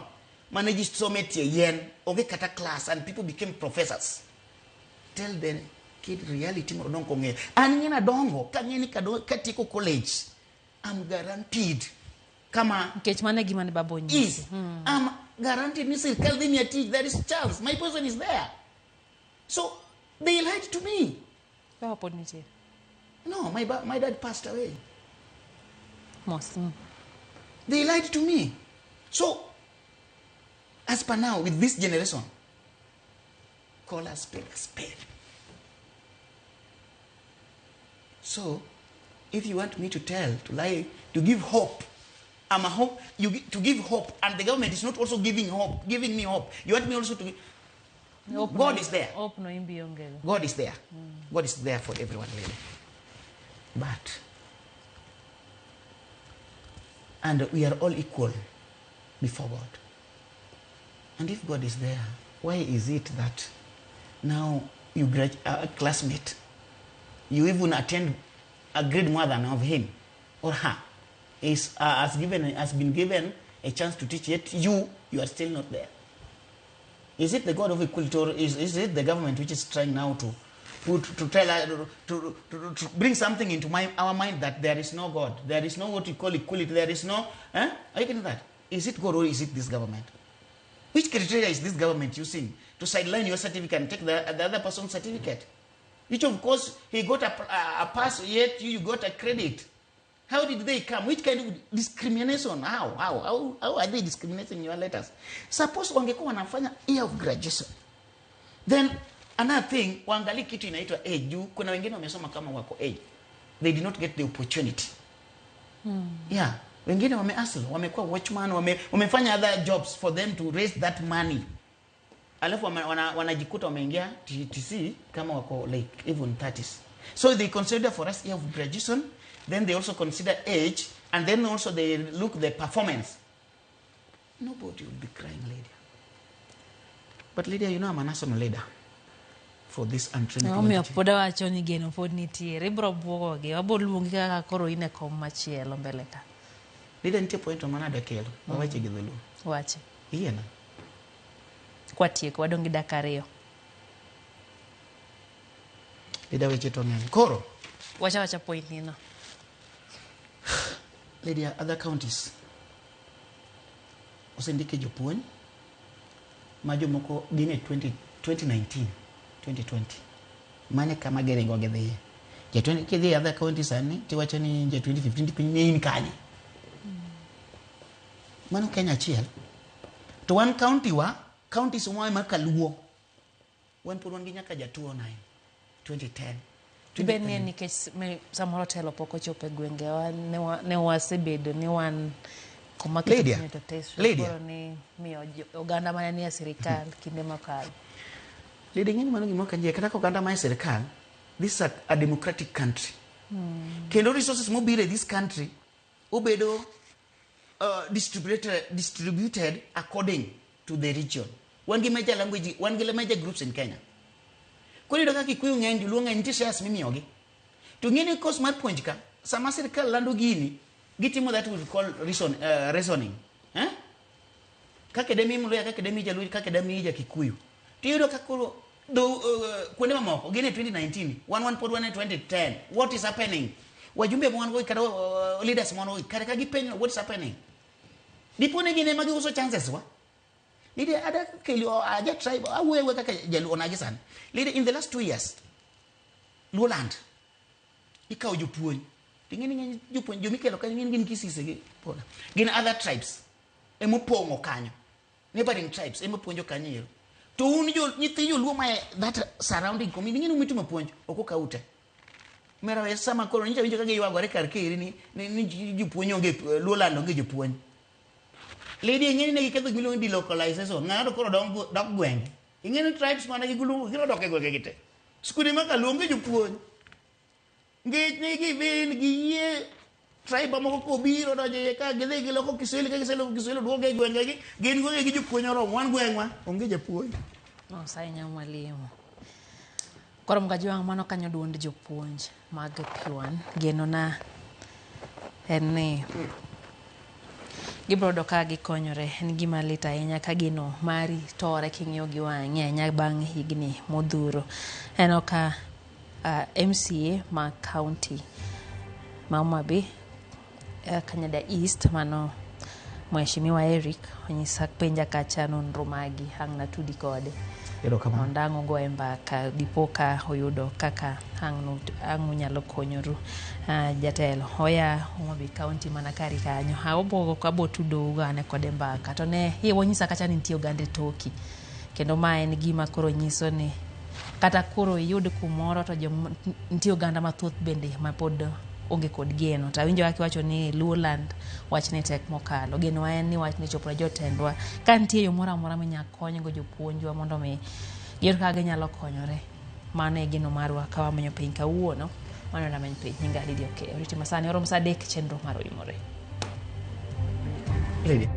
mane ji some tie yen onge kata class and people became professors. Tell them kid reality moro don konge. An ngina dongo ka ngeni katiko college. I'm guaranteed kama kech mane gima ne babo nyisi. I'm guaranteed ni sirkal dhi miya teach. There is chance. My person is there. So they lied to me. No, my dad passed away. They lied to me. So, as per now, with this generation, call us spade a spade. So, if you want me to tell, to lie, to give hope, I'm a hope. To give hope, and the government is not also giving me hope. You want me also to give. God is there. God is there. God is there for everyone, really. But, and we are all equal before God. And if God is there, why is it that now you graduate a classmate, you even attend a grade more than of him or her, has been given a chance to teach, yet you are still not there? Is it the God of equality, or is it the government which is trying now to bring something into our mind that there is no God, there is no what you call equality, there is no, are you getting that? Is it God or is it this government? Which criteria is this government using to sideline your certificate and take the other person's certificate? Which of course he got a pass, yet you got a credit. How did they come? Which kind of discrimination? How are they discriminating your letters? Suppose wangekuwa wanafanya year of graduation. Then another thing, wangali kitu inaitwa age. Juu kuna wengine wamesoma kama wako age. They did not get the opportunity. Yeah. Wengine wame-hustle, wamekuwa watchman, wamefanya other jobs for them to raise that money. Alafu wanajikuta wameingia TTC kama wako like even 30s. So they consider for us year of graduation, then they also consider age, and then also they look the performance. Nobody will be crying, Lydia. But Lydia, you know I'm a national leader for this untrained community. Poda wacho ni geno pod nitiere bro buoge waboluongi kaka koro ine kom machielo mbele ka. Lydia nitie point manade kelo wache gi dhulu. Wache. Yiena. Kwatieko wadongi dakariyo. Lydia weche to ng'eny. Koro wacha point nino. Lydia, other counties osendike jopuonj ma jomoko gin e 2019 2020 mane kama geringo gidhiye. Kidhi other counties sani tiwacho ni 2015 piny ne in kanye. Mano Kenya achiel. To one counties ma Kaluo wan pod wan gi nyaka jatuo 2010. Tibeni nikech samoro telo pok ochopo e gwengewa ne wasebedo ni wan kuma Lydia ni miyo oganda mane ni sirikal kinde makalo. Lydia, ng'eni mano gima kanjie kata oganda ma sirikal, this is a democratic country. Kendo resources mobile this country obedo distributed according to the region. Wan gi major language, wan gi major groups in Kenya. Kuri doka Kikuyu ng'eny joluo ng'eny nitie shares mimiyogi. To ng'eni kos mar puonj ka, sama sirkal lando gini, gitimo that we call reasoning. Kaka demi mluya, kaka demi jaluo, kaka demi ja Kikuyu. Tiyudo ka koro kuonde mamoko gine 2019, wan pod wan 2010. What is happening? Wajumbe mwan go kata leaders mwan go kata ka gipenyo what is happening? Dipone gine magi uso chances wa. Lydia, ada kelio aja tribe awewe kaka jaluo nagi sana. Lydia, in the last 2 years, Lowland ikaw jopuonj. Tingeni jopuonj jomikelo ka ngin kisise gi poda. Gin other tribes emopongo kanyo. Neighboring tribes emoponjo kanyo. To un nyithi joluo ma that surrounding community ngin umitimo puonj oko kaute. Mera wesa makoro nyicha winjo kage yuagore kar kiri ni jopuonj onge Luoland onge jopuonj. Lady ngeni ne giketho gilo di localization ng'ato koro dok gwenge. Ingeni tribes mana gigulu giro dok e gwenge gite. Skudi maka luonge jopuonj. Ngeni givin giye tribe moko ko biro doje ka gidhi giloko Kiswahili ka giselo duoge e gwenge gi gin gwenge gi jopuonj oro wan gwengwa onge jopuonj. No sai nya mwalimu. Koro mgajiwang mano kanyo duond jopuonj mag P1 geno na en ni gibrodo ka gikonyore en gima lit ahinya ka gino mari tore king'iyo gi wang'i ahinya bang' higni modhuro. En oka MCA ma county ma Homa Bay Kanyada East mano Mheshimiwa Eric onyisa penja kacha nonro magi hang na tudi kode. Ondango go embaka dipoka oyudo kaka hang nyalo konyoru jatelo oya Homa Bay County mana kari kanyo haobogo kabo tudo gane kode mbaka to ne wonyisa kacha ni nitie ogande toki kendo ma en gima koro nyiso ni kata koro yud kumoro to nitie oganda mathoth bende mapod onge kod geno ta winjo akiwacho ni Luoland wachne tek mokalo geno en ni wachne chopra jotendwa ka nitie yo moro amora minya konygo jopuonjwa mondo mi yer kage nyalo konyore mano e geno marwa ka wamenyo piny kawuono mano na men piny nyinga Lydia okay riti masani orom sa 3 chenro mar oyimore Lydia.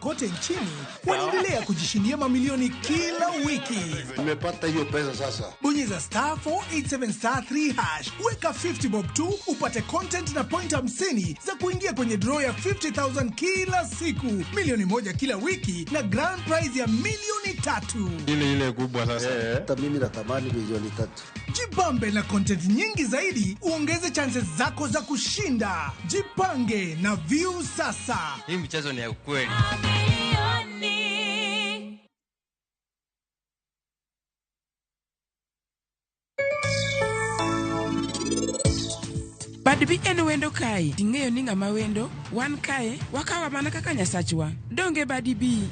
Kote nchini wanaendelea kujishindia mamilioni kila wiki. Nimepata hiyo pesa sasa. Bonyeza *487*3# weka 50 bob tu upate content na point 50 za kuingia kwenye draw ya 50,000 kila siku, milioni 1 kila wiki na grand prize ya milioni 3. Ile kubwa sasa. Hata mimi natamani milioni 3. Jipambe na content nyingi zaidi uongeze chances zako za kushinda. Jipange na view sasa. Hii mchezo ni ya ukweli. Badbi en wendo kae. Ing'eyo ni ng'ama wendo, wan kae, wakawa mana kaka nyasachwa. Donge Badbi.